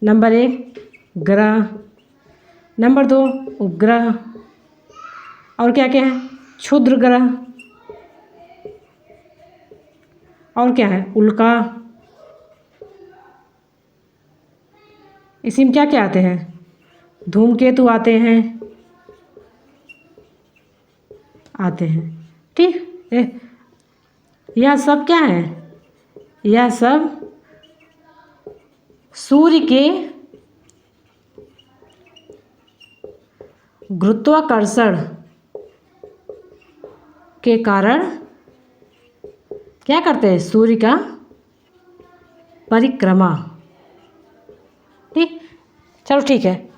नंबर 1 ग्रह, नंबर 2 उपग्रह, और क्या क्या है? क्षुद्र ग्रह, और क्या है? उल्का। इसी में क्या क्या आते हैं? धूमकेतु आते हैं। ठीक, यह सब क्या है? यह सब सूर्य के गुरुत्वाकर्षण के कारण क्या करते हैं? सूर्य का परिक्रमा। ठीक, चलो ठीक है,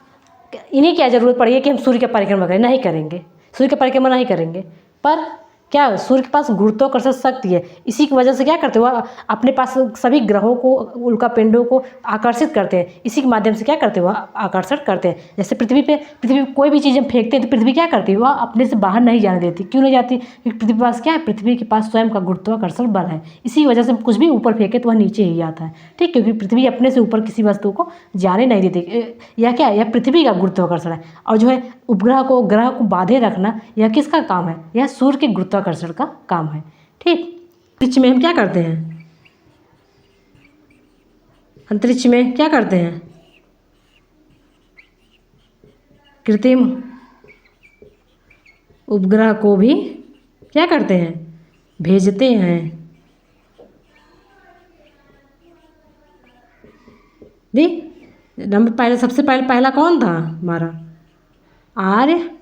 इन्हें क्या ज़रूरत पड़ी है कि हम सूर्य का परिक्रमा करें? नहीं करेंगे, सूर्य का परिक्रमा नहीं करेंगे। पर क्या सूर्य के पास गुरुत्वाकर्षण शक्ति है। इसी की वजह से क्या करते हैं, वह अपने पास सभी ग्रहों को, उल्का पिंडों को आकर्षित करते हैं। इसी के माध्यम से क्या करते हैं, वह आकर्षण करते हैं। जैसे पृथ्वी पे कोई भी चीज़ हम फेंकते हैं तो पृथ्वी क्या करती है, वह अपने से बाहर नहीं जाने देती। क्यों नहीं जाती, क्योंकि पृथ्वी के पास क्या है, पृथ्वी के पास स्वयं का गुरुत्वाकर्षण बल है। इसी वजह से कुछ भी ऊपर फेंके तो वह नीचे ही आता है। ठीक, क्योंकि पृथ्वी अपने से ऊपर किसी वस्तु को जाने नहीं देती। यह क्या है, यह पृथ्वी का गुरुत्वाकर्षण है। और जो है उपग्रह को, ग्रह को बांधे रखना, यह किसका काम है, यह सूर्य के गुरुत्वाकर्षण का काम है। ठीक, अंतरिक्ष में हम क्या करते हैं, अंतरिक्ष में क्या करते हैं, कृत्रिम उपग्रह को भी क्या करते हैं, भेजते हैं। देख, नंबर पहले, सबसे पहले पहला कौन था हमारा, आर्यभट्ट।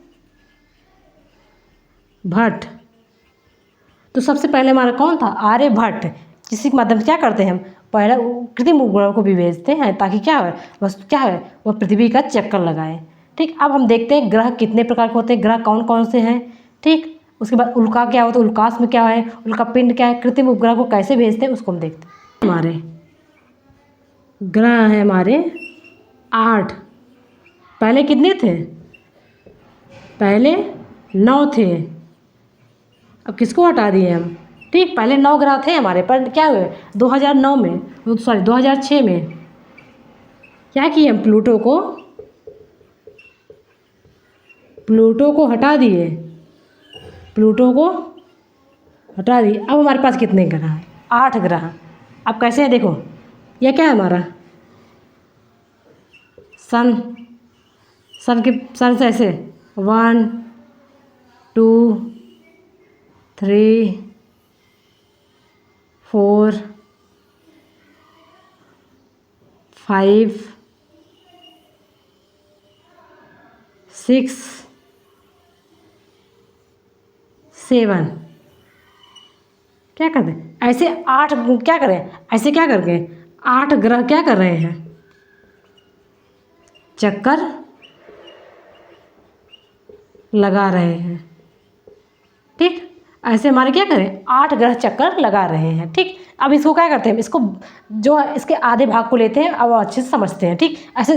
तो सबसे पहले हमारा कौन था, आर्यभट्ट, जिसके माध्यम से क्या करते हैं हम, पहला कृत्रिम उपग्रह को भी भेजते हैं ताकि क्या है, वस्तु क्या है, वह पृथ्वी का चक्कर लगाए। ठीक, अब हम देखते हैं ग्रह कितने प्रकार के होते हैं, ग्रह कौन कौन से हैं। ठीक, उसके बाद उल्का क्या होता है, उल्काश में क्या है, उल्का पिंड क्या है, कृत्रिम उपग्रह को कैसे भेजते हैं उसको हम देखते हैं। हमारे ग्रह हैं हमारे 8, पहले कितने थे, पहले 9 थे, अब किसको हटा दिए हम। ठीक, पहले 9 ग्रह थे हमारे, पर क्या हुए 2009 में, सॉरी 2006 में क्या किए हम, प्लूटो को हटा दिए, प्लूटो को हटा दिए। अब हमारे पास कितने ग्रह हैं, 8 ग्रह। अब कैसे है देखो, यह क्या है हमारा सन, सन से ऐसे 1 2 3 4 5 6 7, क्या करते हैं ऐसे 8, क्या करें ऐसे, क्या करके 8 ग्रह क्या कर रहे हैं, चक्कर लगा रहे हैं। ठीक, ऐसे हमारे क्या करें 8 ग्रह चक्कर लगा रहे हैं। ठीक, अब इसको क्या करते हैं, इसको जो है इसके आधे भाग को लेते हैं, अब अच्छे से समझते हैं। ठीक, ऐसे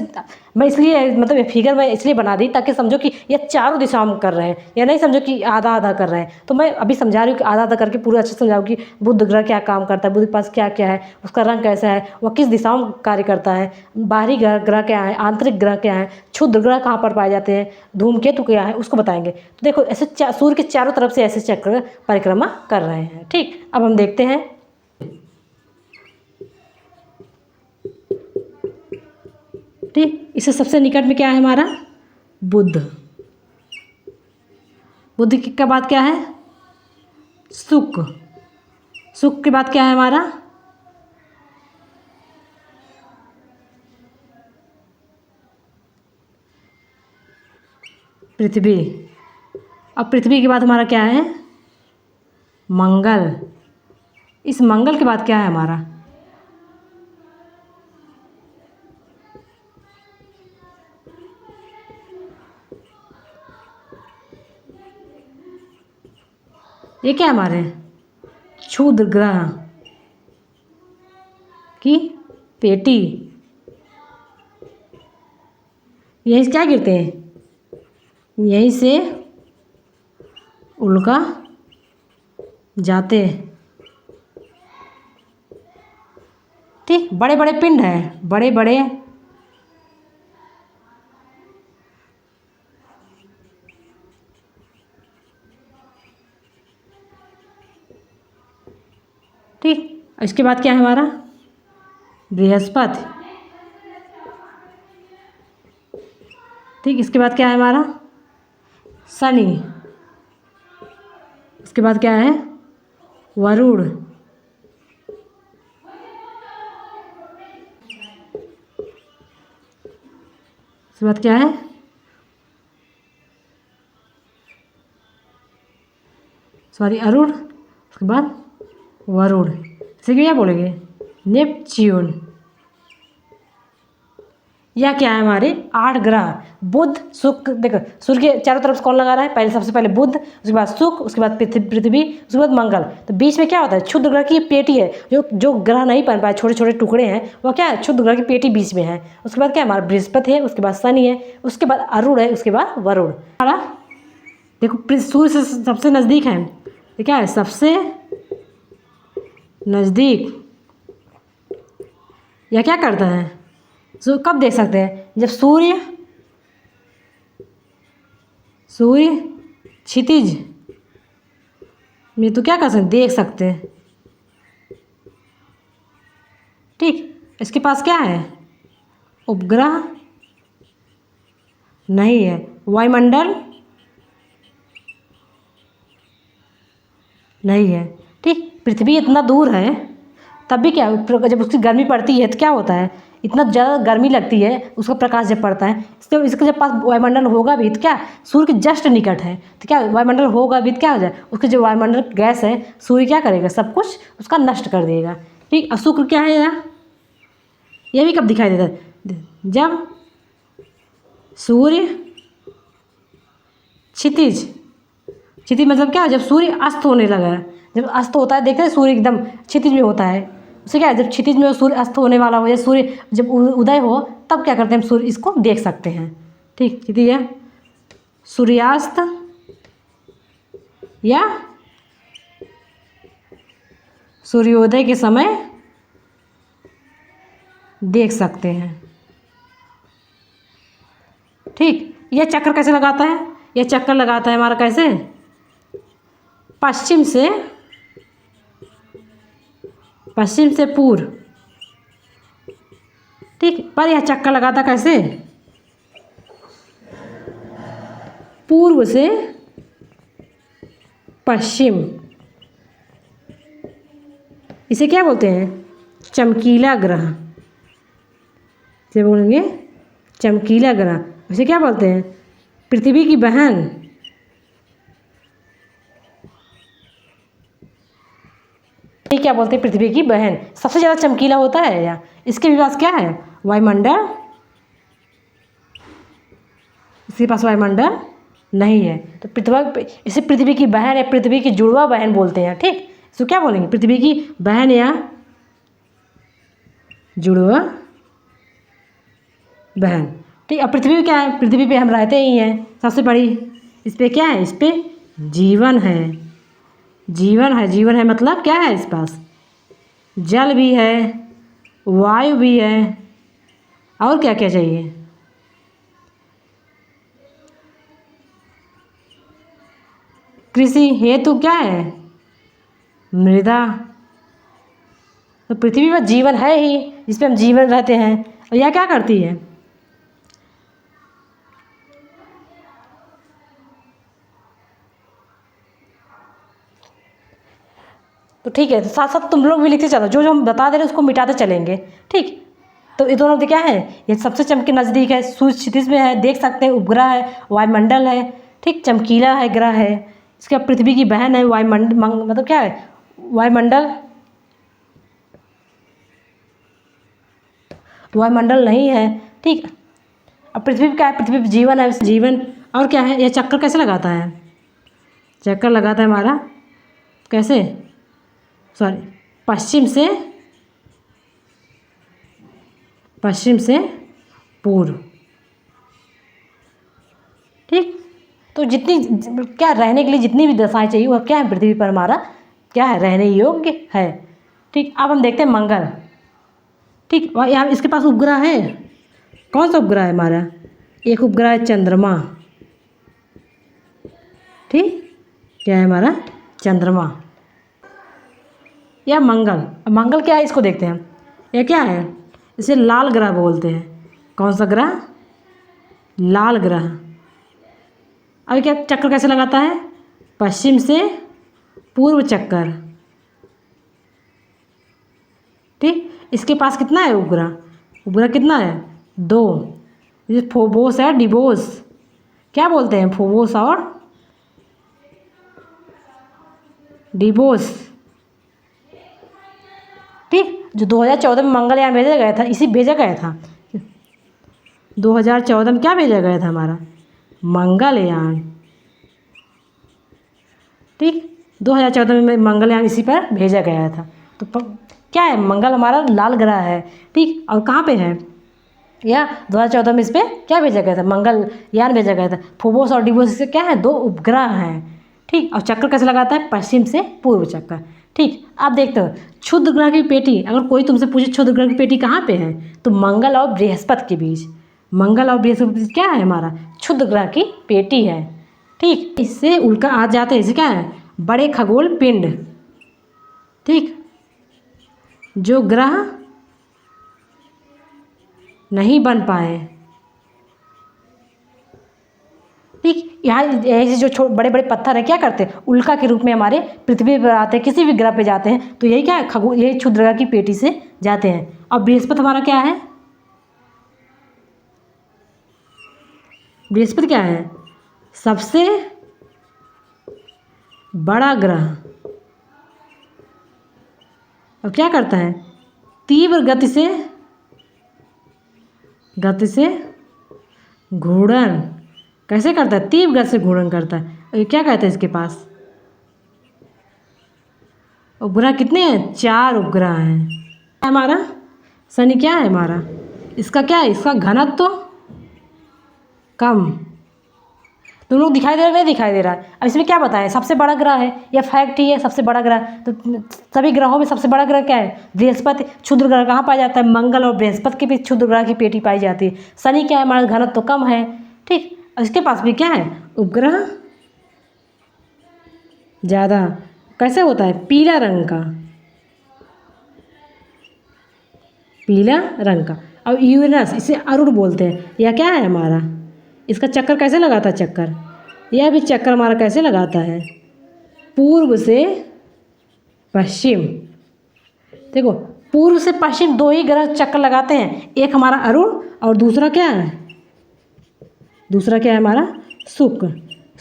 मैं इसलिए मतलब ये फिगर मैं इसलिए बना दी ताकि समझो कि ये चारों दिशाओं में कर रहे हैं, या नहीं समझो कि आधा आधा कर रहे हैं। तो मैं अभी समझा रही हूँ कि आधा आधा करके पूरा अच्छे से समझाऊँ कि बुध ग्रह क्या काम करता है, बुध के पास क्या क्या है, उसका रंग कैसा है, वह किस दिशाओं में कार्य करता है, बाहरी ग्रह क्या है, आंतरिक ग्रह क्या है, क्षुद्र ग्रह कहाँ पर पाए जाते हैं, धूमकेतु क्या है, उसको बताएंगे। तो देखो ऐसे सूर्य के चारों तरफ से ऐसे चक्र परिक्रमा कर रहे हैं। ठीक, अब हम देखते हैं, ठीक, इससे सबसे निकट में क्या है हमारा, बुध। बुध के बाद क्या है, शुक्र। शुक्र के बाद क्या है हमारा, पृथ्वी। अब पृथ्वी के बाद हमारा क्या है, मंगल। इस मंगल के बाद क्या है हमारा, ये क्या है हमारे, क्षुद्र ग्रह की पेटी। यहीं से क्या गिरते हैं, यहीं से उल्का जाते हैं। ठीक, बड़े बड़े पिंड हैं, बड़े बड़े ठीक, इसके बाद क्या है हमारा, बृहस्पति। ठीक, इसके बाद क्या है हमारा, शनि। इसके बाद क्या है, वरुण। इसके बाद क्या है, सॉरी अरुण। उसके बाद वरुण, इसे क्या बोलेंगे, नेपच्यून। यह क्या है हमारे 8 ग्रह। बुध शुक्र, देखो सूर्य के चारों तरफ से कौन लगा रहा है, पहले सबसे पहले बुध, उसके बाद शुक्र, उसके बाद पृथ्वी, उसके बाद मंगल। तो बीच में क्या होता है, क्षुद्र ग्रह की पेटी है। जो जो ग्रह नहीं बन पाए, छोटे छोटे टुकड़े हैं, वह क्या है, क्षुद्र ग्रह की पेटी बीच में है। उसके बाद क्या है, हमारा बृहस्पति है, उसके बाद शनि है, उसके बाद अरुण है, उसके बाद वरुण। देखो सूर्य से सबसे नज़दीक है, ये क्या है, सबसे नज़दीक। यह क्या करता है, कब देख सकते हैं, जब सूर्य क्षितिज में, तो क्या कर सकते, देख सकते हैं। ठीक, इसके पास क्या है, उपग्रह नहीं है, वायुमंडल नहीं है। ठीक, पृथ्वी इतना दूर है, तब भी क्या, जब उसकी गर्मी पड़ती है तो क्या होता है, इतना ज़्यादा गर्मी लगती है, उसका प्रकाश जब पड़ता है, इसके जब पास वायुमंडल होगा भी तो क्या, सूर्य के जस्ट निकट है, तो क्या वायुमंडल होगा भी तो क्या हो जाए, उसके जो वायुमंडल गैस है, सूर्य क्या करेगा, सब कुछ उसका नष्ट कर देगा। ठीक, और शुक्र क्या है यार, ये भी कब दिखाई देता है, जब सूर्य क्षितिज मतलब क्या, जब सूर्य अस्त होने लगा, जब अस्त होता है, देखते हैं सूर्य एकदम क्षितिज में होता है, उससे क्या है, जब क्षितिज में सूर्य अस्त होने वाला हो या सूर्य जब उदय हो, तब क्या करते हैं, हम सूर्य इसको देख सकते हैं। ठीक, क्षितिज है, सूर्यास्त या सूर्योदय के समय देख सकते हैं। ठीक, यह चक्कर कैसे लगाता है, यह चक्कर लगाता है हमारा कैसे, पश्चिम से पूर्व। ठीक, पर यह चक्कर लगाता कैसे, पूर्व से पश्चिम। इसे क्या बोलते हैं, चमकीला ग्रह, इसे बोलेंगे चमकीला ग्रह। इसे क्या बोलते हैं, पृथ्वी की बहन। ये क्या बोलते हैं, पृथ्वी की बहन। सबसे ज़्यादा चमकीला होता है या, इसके भी पास क्या है, वायुमंडल, इसके पास वायुमंडल नहीं है, तो पृथ्वी, इसे पृथ्वी की बहन है, पृथ्वी की जुड़वा बहन बोलते हैं। ठीक, इसको क्या बोलेंगे, पृथ्वी की बहन या जुड़वा बहन। ठीक, अब पृथ्वी क्या है, पृथ्वी पे हम रहते ही हैं, सबसे बड़ी, इस पे क्या है, इस पे जीवन है, जीवन है मतलब क्या है, इस पास जल भी है, वायु भी है, और क्या क्या चाहिए, कृषि हेतु क्या है, मृदा। तो पृथ्वी पर जीवन है ही, जिस पे हम जीवन रहते हैं। और यह क्या करती है, तो ठीक है, तो साथ साथ तुम लोग भी लिखते चलो, जो जो हम बता दे रहे हैं उसको मिटाते चलेंगे। ठीक, तो ये दोनों क्या है, ये सबसे चमके नज़दीक है, सूर्य क्षितिज में है, देख सकते हैं, उपग्रह है, वायुमंडल है। ठीक, चमकीला है, ग्रह है, इसके बाद पृथ्वी की बहन है, वायुमंडल मतलब क्या है, वायुमंडल नहीं है। ठीक, अब पृथ्वी पे क्या है, पृथ्वी पे जीवन है, जीवन। और क्या है, यह चक्कर कैसे लगाता है, चक्कर लगाता है हमारा कैसे, सॉरी, पश्चिम से पूर्व। ठीक, तो जितनी क्या रहने के लिए जितनी भी दशाएं चाहिए वह क्या है, पृथ्वी पर हमारा क्या है, रहने योग्य है। ठीक, अब हम देखते हैं मंगल। ठीक, और यहाँ इसके पास उपग्रह है, कौन सा उपग्रह है हमारा, एक उपग्रह है चंद्रमा। ठीक, क्या है हमारा, चंद्रमा या मंगल। मंगल क्या है, इसको देखते हैं, यह क्या है, इसे लाल ग्रह बोलते हैं। कौन सा ग्रह, लाल ग्रह। अब क्या चक्कर कैसे लगाता है, पश्चिम से पूर्व चक्कर। ठीक, इसके पास कितना है उपग्रह, उपग्रह कितना है, 2। ये फोबोस है, डिबोस, क्या बोलते हैं, फोबोस और डिबोस। ठीक, जो 2014 में मंगलयान भेजा गया था, इसी भेजा गया था। 2014 में क्या भेजा गया था हमारा? मंगलयान। ठीक, 2014 में मंगलयान इसी पर भेजा गया था। तो क्या है, मंगल हमारा लाल ग्रह है। ठीक, और कहाँ पे है? या 2014 में इस पर क्या भेजा गया था? मंगलयान भेजा गया था। फोबोस और डिवोस इसके क्या है? 2 उपग्रह हैं। ठीक, और चक्कर कैसे लगाता है? पश्चिम से पूर्व चक्कर। ठीक, आप देखते हो क्षुद्र ग्रह की पेटी, अगर कोई तुमसे पूछे क्षुद्र ग्रह की पेटी कहाँ पे है, तो मंगल और बृहस्पति के बीच। मंगल और बृहस्पति के बीच क्या है हमारा? क्षुद्र ग्रह की पेटी है। ठीक, इससे उल्का आ जाते हैं, इसे क्या है? बड़े खगोल पिंड। ठीक, जो ग्रह नहीं बन पाए। ठीक, यहाँ ऐसे जो बड़े बड़े पत्थर है क्या करते हैं? उल्का के रूप में हमारे पृथ्वी पर आते हैं, किसी भी ग्रह पे जाते हैं, तो यही क्या है? खगोल, यही क्षुद्र ग्रह की पेटी से जाते हैं। और बृहस्पति हमारा क्या है? बृहस्पति क्या है? सबसे बड़ा ग्रह। और क्या करता है? तीव्र गति से घूर्णन। कैसे करता है? तीव्र गति से घूर्णन करता है। और ये क्या कहते हैं इसके पास? उपग्रह कितने हैं? 4 उपग्रह हैं। हमारा शनि क्या है हमारा? इसका क्या है? इसका घनत्व तो कम। तुम लोग दिखाई दे रहा है, नहीं दिखाई दे रहा है? अब इसमें क्या बताएं? सबसे बड़ा ग्रह है, या फैक्ट ही है सबसे बड़ा ग्रह। तो सभी ग्रहों में सबसे बड़ा ग्रह क्या है? बृहस्पति। क्षुद्र ग्रह कहाँ पाया जाता है? मंगल और बृहस्पति के बीच क्षुद्र ग्रह की पेटी पाई जाती है। शनि क्या है हमारा? घनत्व तो कम है। ठीक, इसके पास भी क्या है? उपग्रह ज़्यादा। कैसे होता है? पीला रंग का, पीला रंग का। और यूरेनस, इसे अरुण बोलते हैं। यह क्या है हमारा? इसका चक्कर कैसे लगाता है? चक्कर, यह भी चक्कर हमारा कैसे लगाता है? पूर्व से पश्चिम। देखो, पूर्व से पश्चिम 2 ही ग्रह चक्कर लगाते हैं, एक हमारा अरुण और दूसरा क्या है? दूसरा क्या है हमारा? शुक्र।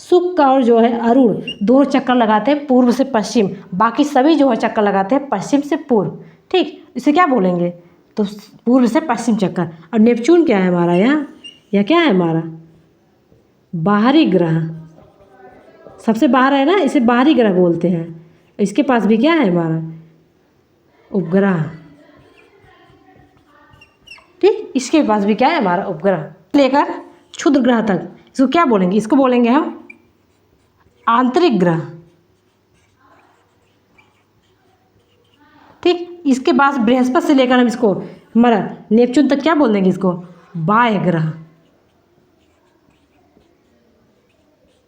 शुक्र और जो है अरुण दोनों चक्कर लगाते हैं पूर्व से पश्चिम। बाकी सभी जो है चक्कर लगाते हैं पश्चिम से पूर्व। ठीक, इसे क्या बोलेंगे? तो पूर्व से पश्चिम चक्कर। और नेपच्यून क्या है हमारा? यह क्या है हमारा? बाहरी ग्रह। सबसे बाहर है ना, इसे बाहरी ग्रह बोलते हैं। इसके पास भी क्या है हमारा? उपग्रह। ठीक, इसके पास भी क्या है हमारा? उपग्रह। लेकर क्षुद्र ग्रह तक इसको क्या बोलेंगे? इसको बोलेंगे हम आंतरिक ग्रह। ठीक, इसके पास बृहस्पति से लेकर हम इसको हमारा नेपच्यून तक क्या बोल देंगे? इसको बाह्य ग्रह।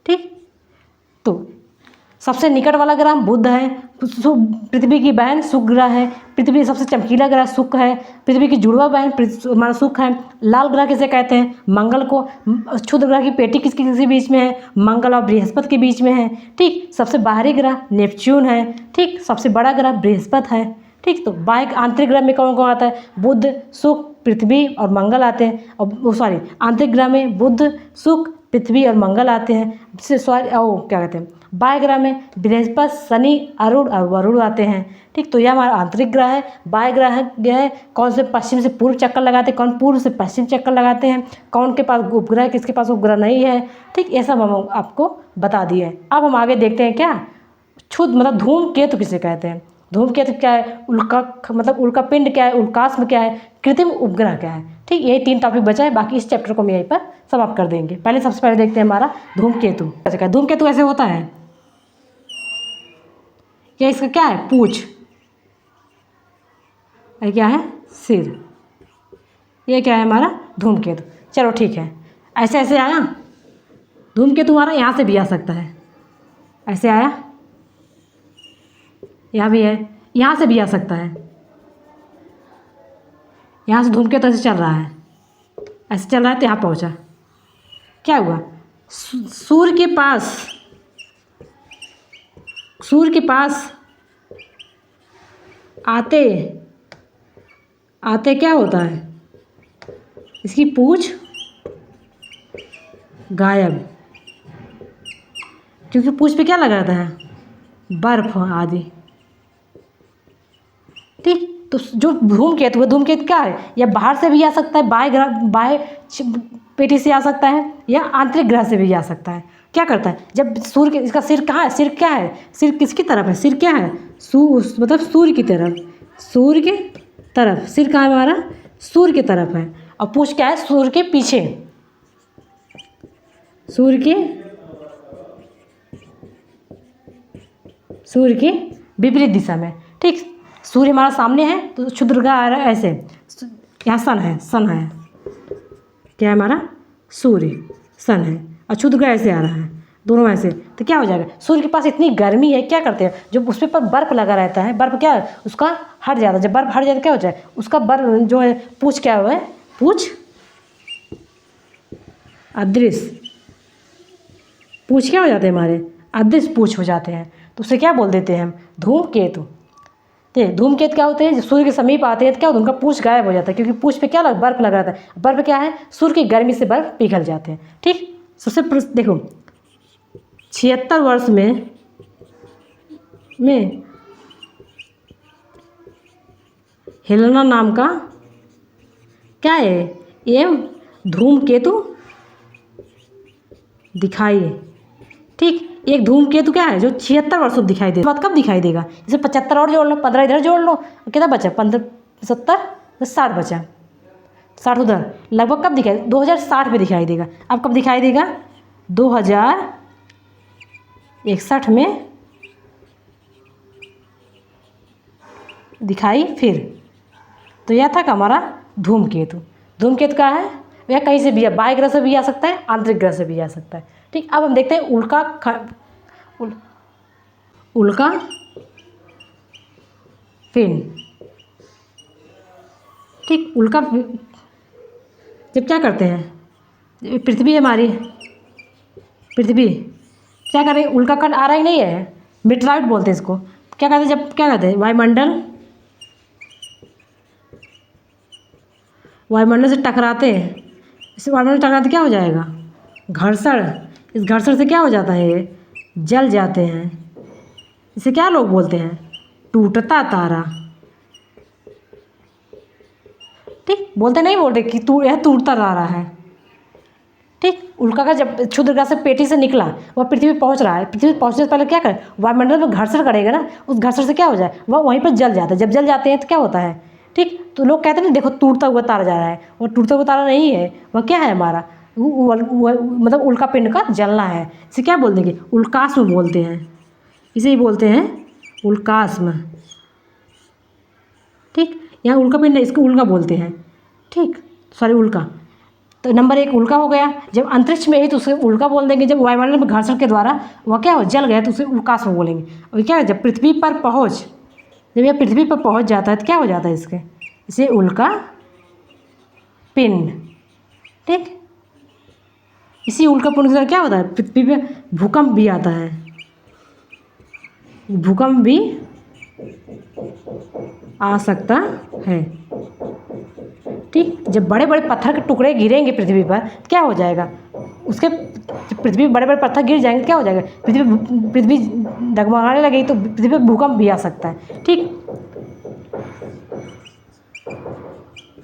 ठीक, तो सबसे निकट वाला ग्रह बुध है। पृथ्वी की बहन शुक्र ग्रह है। पृथ्वी सबसे चमकीला ग्रह शुक्र है। पृथ्वी की जुड़वा बहन हमारा शुक्र है। लाल ग्रह किसे कहते हैं? मंगल को। क्षुद्र ग्रह की पेटी किसके बीच में है? मंगल और बृहस्पति के बीच में है। ठीक, सबसे बाहरी ग्रह नेपच्यून है। ठीक, सबसे बड़ा ग्रह बृहस्पति है। ठीक, तो बाह्य आंतरिक ग्रह में कौन कौन आता है? बुध, शुक्र, पृथ्वी और मंगल आते हैं। और सॉरी, आंतरिक ग्रह में बुध, शुक्र, पृथ्वी और मंगल आते हैं। सॉरी, क्या कहते हैं? बाह्य ग्रह में बृहस्पति, शनि, अरुण और वरुण आते हैं। ठीक, तो यह हमारा आंतरिक ग्रह है। बाह्य ग्रह है कौन से? पश्चिम से पूर्व चक्कर लगाते हैं। कौन पूर्व से पश्चिम चक्कर लगाते हैं? कौन के पास उपग्रह, किसके पास उपग्रह नहीं है? ठीक, ये सब हम आपको बता दिए। अब हम आगे देखते हैं क्या क्षुद्र मतलब धूमकेतु किसे कहते हैं? धूमकेतु क्या है? उल्का मतलब उल्का पिंड क्या है? उल्काश में क्या है? कृत्रिम उपग्रह क्या है? ठीक, यही 3 टॉपिक बचा है। बाकी इस चैप्टर को हम यहीं पर समाप्त कर देंगे। सबसे पहले देखते हैं हमारा धूमकेतु कैसे क्या। धूमकेतु ऐसे होता है, क्या इसका क्या है? पूंछ। ये क्या है? सिर। ये क्या है हमारा? धूमकेतु। चलो ठीक है, ऐसे ऐसे आया धूमकेतु हमारा। यहाँ से भी आ सकता है, ऐसे आया, यहाँ भी है, यहाँ से भी आ सकता है। यहाँ से धूमकेतु ऐसे चल रहा है, ऐसे चल रहा है तो यहाँ पहुँचा। क्या हुआ? सूर्य के पास आते आते क्या होता है? इसकी पूंछ गायब, क्योंकि पूंछ पे क्या लगा रहता है? बर्फ आदि। ठीक। तो जो धूमकेतु है, धूमकेतु क्या है, या बाहर से भी आ सकता है, बाह्य पेटी से आ सकता है, या आंतरिक ग्रह से भी आ सकता है। क्या करता है, जब सूर्य के, इसका सिर कहाँ है, सिर क्या है, सिर किसकी तरफ है, सिर क्या है, मतलब सूर्य की तरफ, सूर्य के तरफ सिर कहाँ है हमारा, सूर्य की तरफ है। और पूंछ क्या है, सूर्य के पीछे, सूर्य के विपरीत दिशा में। ठीक। सूर्य हमारा सामने है तो क्षुद्र ग्रह आ रहा है ऐसे, यहाँ सन है, क्या है हमारा, सूर्य, सन है, और क्षुद्र ग्रह ऐसे आ रहा है, दोनों ऐसे। तो क्या हो जाएगा, सूर्य के पास इतनी गर्मी है, क्या करते हैं, जो उस पर बर्फ लगा रहता है, बर्फ क्या है उसका हट जाता है, जब बर्फ हट जाता है क्या हो जाए, उसका बर्फ जो है पूछ क्या हुआ है, पूछ अदृश्य, पूछ क्या हो जाते हैं हमारे, अदृश्य पूछ हो जाते हैं। तो उसे क्या बोल देते हैं हम, धूमकेतु। ठीक। धूमकेतु क्या होते हैं, जब सूर्य के समीप आते हैं तो क्या होता है, उनका पूछ गायब हो जाता है, क्योंकि पूछ पे क्या बर्फ लगा रहता है, बर्फ क्या है, सूर्य की गर्मी से बर्फ पिघल जाते हैं। ठीक। सबसे देखो 76 वर्ष में हेलेना नाम का क्या है, एवं धूमकेतु दिखाई। ठीक। एक धूमकेतु क्या है जो 76 वर्षों दिखाई देगा, बात कब दिखाई देगा, इसे 75 और जोड़ लो, 15 इधर जोड़ लो, कितना बचा, 15 70 60 बचा, 60 उधर, लगभग कब दिखाई, 2060 में दिखाई देगा। अब कब दिखाई देगा, 2061 में दिखाई फिर। तो यह था हमारा धूमकेतु। धूमकेतु का है, यह कहीं से भी, बाह्य ग्रह से भी आ सकता है, आंतरिक ग्रह से भी आ सकता है। ठीक। अब हम देखते हैं उल्का पिंड। ठीक। उल्का जब क्या करते हैं, पृथ्वी हमारी, पृथ्वी क्या कर रही है, उल्का खंड आ रहा ही नहीं है, मीटराइट बोलते हैं इसको। क्या कहते हैं, जब क्या कहते हैं, वायुमंडल से टकराते हैं, इस वायुमंडल से टकराते क्या हो जाएगा, घर्षण। इस घर्षण से क्या हो जाता है, ये जल जाते हैं। इसे क्या लोग बोलते हैं, टूटता तारा। ठीक। बोलते नहीं, बोलते कि यह टूटता तारा है। ठीक। उल्का का जब क्षुद्र ग्रह से पेटी से निकला, वह पृथ्वी पे पहुंच रहा है, पृथ्वी पे पहुंचने से पहले क्या करे, वायुमंडल में घर्षण करेगा ना, उस घर्षण से क्या हो जाए, वह वहीं पर जल जाता है। जब जल जाते हैं तो क्या होता है, ठीक। तो लोग कहते हैं ना, देखो टूटता हुआ तारा जा रहा है, वो टूटता हुआ तारा नहीं है, वह क्या है हमारा, मतलब उल्का पिंड का जलना है। इसे क्या बोल देंगे, उल्कास्म बोलते हैं, इसे ही बोलते हैं उल्कास्म। ठीक। यहाँ उल्का पिंड है, इसको उल्का बोलते हैं। ठीक। सॉरी, उल्का। तो नंबर 1 उल्का हो गया। जब अंतरिक्ष में है तो उसे उल्का बोल देंगे, जब वायुमंडल में घर्षण के द्वारा वह क्या हो, जल गया तो उसे उल्कास्म बोलेंगे। और क्या है, जब पृथ्वी पर पहुँच, जब यह पृथ्वी पर पहुँच जाता है तो क्या हो जाता है, इसे उल्का पिंड। ठीक। इसी उल्का पिंड के द्वारा क्या होता है, पृथ्वी पे भूकंप भी आता है, भूकंप भी आ सकता है। ठीक। जब बड़े बड़े पत्थर के टुकड़े गिरेंगे पृथ्वी पर तो क्या हो जाएगा, उसके पृथ्वी पर बड़े बड़े पत्थर गिर जाएंगे, क्या हो जाएगा, पृथ्वी डगमगाने लगेगी, तो पृथ्वी पर भूकंप भी आ सकता है। ठीक।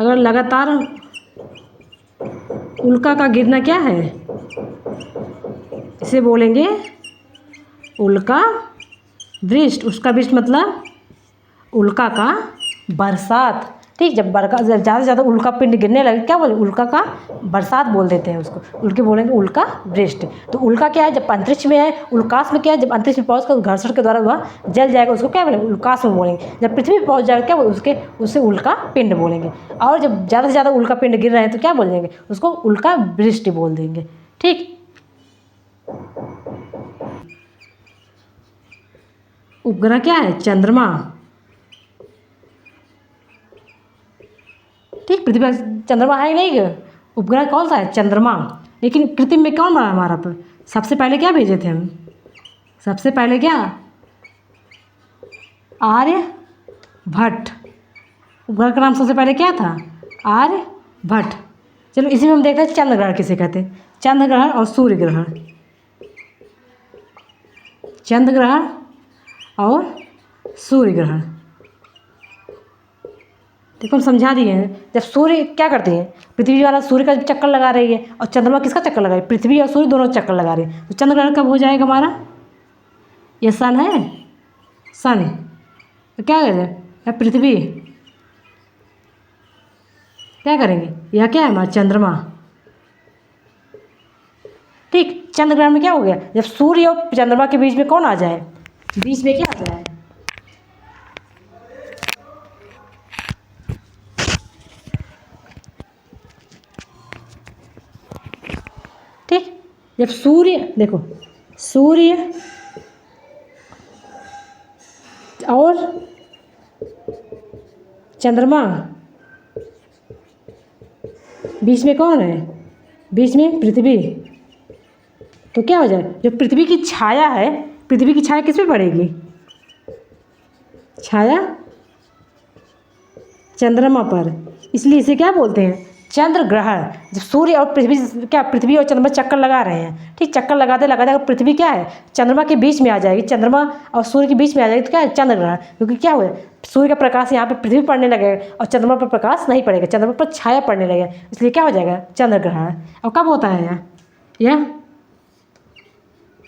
अगर लगातार उल्का का गिरना क्या है, इसे बोलेंगे उल्का वृष्टि। उसका वृष्टि मतलब उल्का का बरसात। ठीक। जब ज़्यादा से ज़्यादा उल्का पिंड गिरने लगे क्या बोले, उल्का का बरसात बोल देते हैं उसको, उल्के बोलेंगे उल्का वृष्टि। तो उल्का क्या है, जब अंतरिक्ष में है, उल्कास में क्या है, जब अंतरिक्ष में पहुँच कर घर्षण के द्वारा वह जल जाएगा, उसको क्या बोलेंगे, उल्कास में बोलेंगे। जब पृथ्वी पर पहुँच जाएगा क्या बोले, उससे उल्का पिंड बोलेंगे। और जब ज़्यादा से ज़्यादा उल्का पिंड गिर रहे हैं तो क्या बोल देंगे, उसको उल्का वृष्टि बोल देंगे। ठीक। उपग्रह क्या है, चंद्रमा। ठीक। पृथ्वी पर चंद्रमा है नहीं, उपग्रह कौन सा है, चंद्रमा। लेकिन कृत्रिम में कौन बना हमारा पर, सबसे पहले क्या भेजे थे हम, सबसे पहले क्या, आर्यभट्ट। उपग्रह का नाम सबसे पहले क्या था, आर्यभट्ट। चलो इसी में हम देखते हैं चंद्र ग्रहण किसे कहते हैं, चंद्र ग्रहण और सूर्य ग्रहण। चंद्र ग्रहण और सूर्य ग्रहण। देखो हम समझा दिए हैं। जब सूर्य क्या करते हैं, पृथ्वी वाला सूर्य का चक्कर लगा रही है और चंद्रमा किसका चक्कर लगा रही है, पृथ्वी और सूर्य दोनों चक्कर लगा रहे हैं, तो चंद्र ग्रहण कब हो जाएगा हमारा? ये सन है, सन तो क्या करें, या पृथ्वी क्या करेंगे, यह क्या है हमारा चंद्रमा। ठीक, चंद्र ग्रहण में क्या हो गया, जब सूर्य और चंद्रमा के बीच में कौन आ जाए, बीच में क्या आ जाए, ठीक, जब सूर्य देखो, सूर्य और चंद्रमा, बीच में कौन है, बीच में पृथ्वी, तो क्या हो जाए, जो पृथ्वी की छाया है, पृथ्वी की छाया किस पे पड़ेगी, छाया चंद्रमा पर, इसलिए इसे क्या बोलते हैं, चंद्र ग्रहण। जब सूर्य और पृथ्वी, क्या पृथ्वी और चंद्रमा चक्कर लगा रहे हैं, ठीक, चक्कर लगाते लगाते अगर पृथ्वी क्या है, चंद्रमा के बीच में आ जाएगी, चंद्रमा और सूर्य के बीच में आ जाएगी, तो क्या है, चंद्र ग्रहण। क्योंकि क्या हुआ, सूर्य का प्रकाश यहाँ पे पृथ्वी पड़ने लगेगा और चंद्रमा पर प्रकाश नहीं पड़ेगा, चंद्रमा पर छाया पड़ने लगेगा, इसलिए क्या हो जाएगा, चंद्र ग्रहण। और कब होता है यह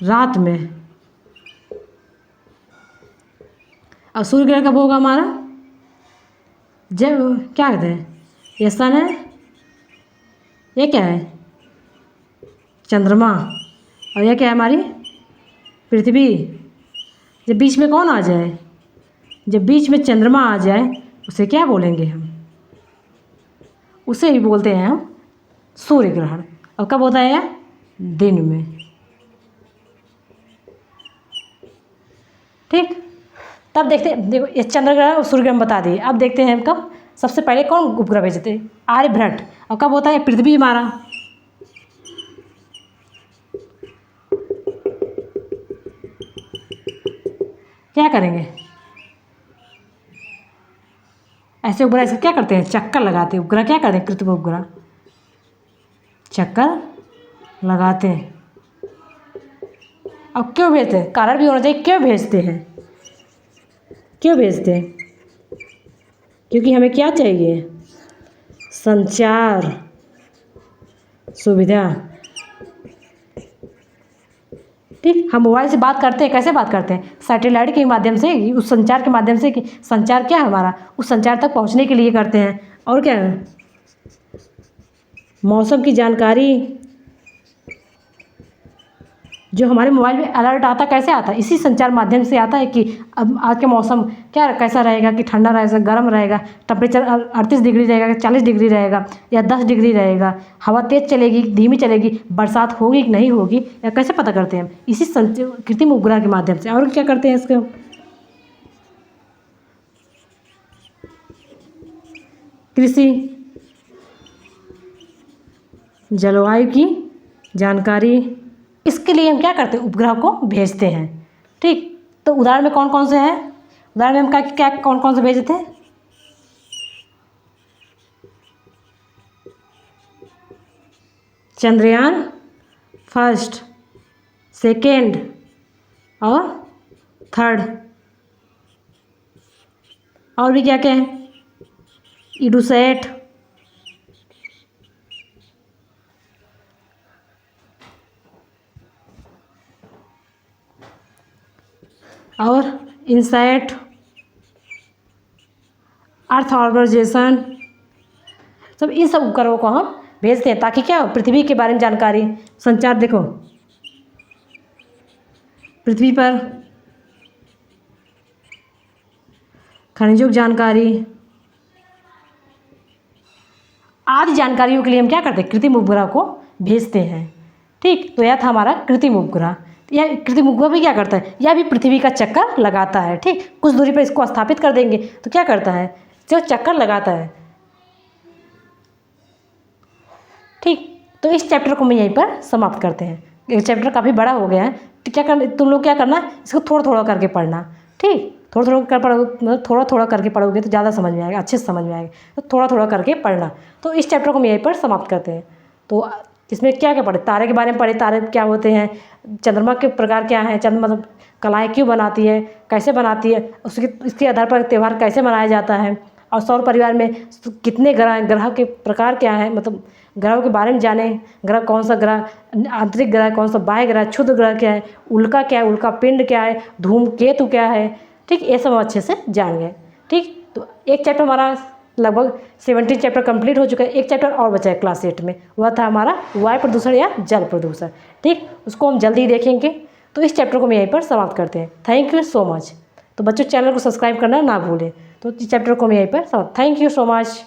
रात में, और सूर्य ग्रहण कब होगा हमारा, जब क्या कहते हैं, ये सन है, ये क्या है चंद्रमा, और ये क्या है हमारी पृथ्वी। जब बीच में कौन आ जाए, जब बीच में चंद्रमा आ जाए उसे क्या बोलेंगे हम, उसे ही बोलते हैं हम सूर्य ग्रहण। और कब होता है, दिन में। ठीक, तब देखते देखो ये चंद्र ग्रहण और सूर्य ग्रहण बता दिए। अब देखते हैं हम कब, सबसे पहले कौन उपग्रह भेजे थे, आर्यभट्ट। और कब होता है, पृथ्वी हमारा, क्या करेंगे, ऐसे उपग्रह ऐसे क्या करते हैं, चक्कर लगाते हैं, उपग्रह क्या करते हैं, कृत्रिम उपग्रह चक्कर लगाते हैं। अब क्यों भेजते हैं, कारण भी होना चाहिए, क्यों भेजते हैं, क्यों भेजते हैं, क्योंकि हमें क्या चाहिए, संचार सुविधा। ठीक, हम मोबाइल से बात करते हैं, कैसे बात करते हैं, सैटेलाइट के माध्यम से, उस संचार के माध्यम से, कि संचार क्या है हमारा, उस संचार तक पहुंचने के लिए करते हैं। और क्या है, मौसम की जानकारी, जो हमारे मोबाइल में अलर्ट आता कैसे आता है, इसी संचार माध्यम से आता है कि अब आज के मौसम क्या कैसा रहेगा, कि ठंडा रहेगा, गर्म रहेगा, टेम्परेचर 38 डिग्री रहेगा, 40 डिग्री रहेगा, या 10 डिग्री रहेगा, हवा तेज़ चलेगी, धीमी चलेगी, बरसात होगी कि नहीं होगी, या कैसे पता करते हैं हम, इसी कृत्रिम उपग्रह के माध्यम से। और क्या करते हैं इसको, कृषि, जलवायु की जानकारी, इसके लिए हम क्या करते हैं, उपग्रह को भेजते हैं। ठीक, तो उदाहरण में कौन कौन से हैं, उदाहरण में हम क्या क्या कौन कौन से भेजे थे, चंद्रयान फर्स्ट, सेकेंड और थर्ड, और भी क्या क्या है, इडूसैट, और इनसैट, अर्थ ऑर्गनाइजेशन, सब इन सब उपकरणों को हम भेजते हैं, ताकि क्या हो, पृथ्वी के बारे में जानकारी, संचार। देखो पृथ्वी पर खनिजों की जानकारी आदि जानकारियों के लिए हम क्या करते हैं, कृत्रिम उपग्रह को भेजते हैं। ठीक, तो यह था हमारा कृत्रिम उपग्रह। यह कृत्रिम उपग्रह भी क्या करता है, यह भी पृथ्वी का चक्कर लगाता है। ठीक, कुछ दूरी पर इसको स्थापित कर देंगे तो क्या करता है, जो चक्कर लगाता है। ठीक, तो इस चैप्टर को मैं यहीं पर समाप्त करते हैं। ये चैप्टर काफ़ी बड़ा हो गया है, तो क्या करना, तुम लोग क्या करना, इसको थोड़ा थोड़ा करके पढ़ना। ठीक, थोड़ा थोड़ा कर पढ़ो, मतलब थोड़ा थोड़ा करके पढ़ोगे तो ज़्यादा समझ में आएगा, अच्छे से समझ में आएगा, तो थोड़ा थोड़ा करके पढ़ना। तो इस चैप्टर को हम यहीं पर समाप्त करते हैं। तो इसमें क्या क्या पढ़े, तारे के बारे में पढ़े, तारे क्या होते हैं, चंद्रमा के प्रकार क्या हैं, चंद्रमा मतलब कलाएँ क्यों बनाती है, कैसे बनाती है, उसके इसके आधार पर त्यौहार कैसे मनाया जाता है, और सौर परिवार में कितने ग्रह के प्रकार क्या है, मतलब ग्रहों के बारे में जाने, ग्रह कौन सा ग्रह आंतरिक ग्रह, कौन सा बाह्य ग्रह, क्षुद्र ग्रह क्या है, उल्का क्या है, उल्का पिंड क्या है, धूमकेतु क्या है, ठीक, ये सब हम अच्छे से जान गए। ठीक, तो एक चैप्टर हमारा लगभग 70 चैप्टर कंप्लीट हो चुका है। एक चैप्टर और बचा है क्लास 8 में, वह था हमारा वायु प्रदूषण या जल प्रदूषण। ठीक, उसको हम जल्दी देखेंगे। तो इस चैप्टर को हम यहीं पर समाप्त करते हैं। Thank you so much. तो बच्चों चैनल को सब्सक्राइब करना ना भूलें। तो इस चैप्टर को हम यहीं पर समाप्त। Thank you so much.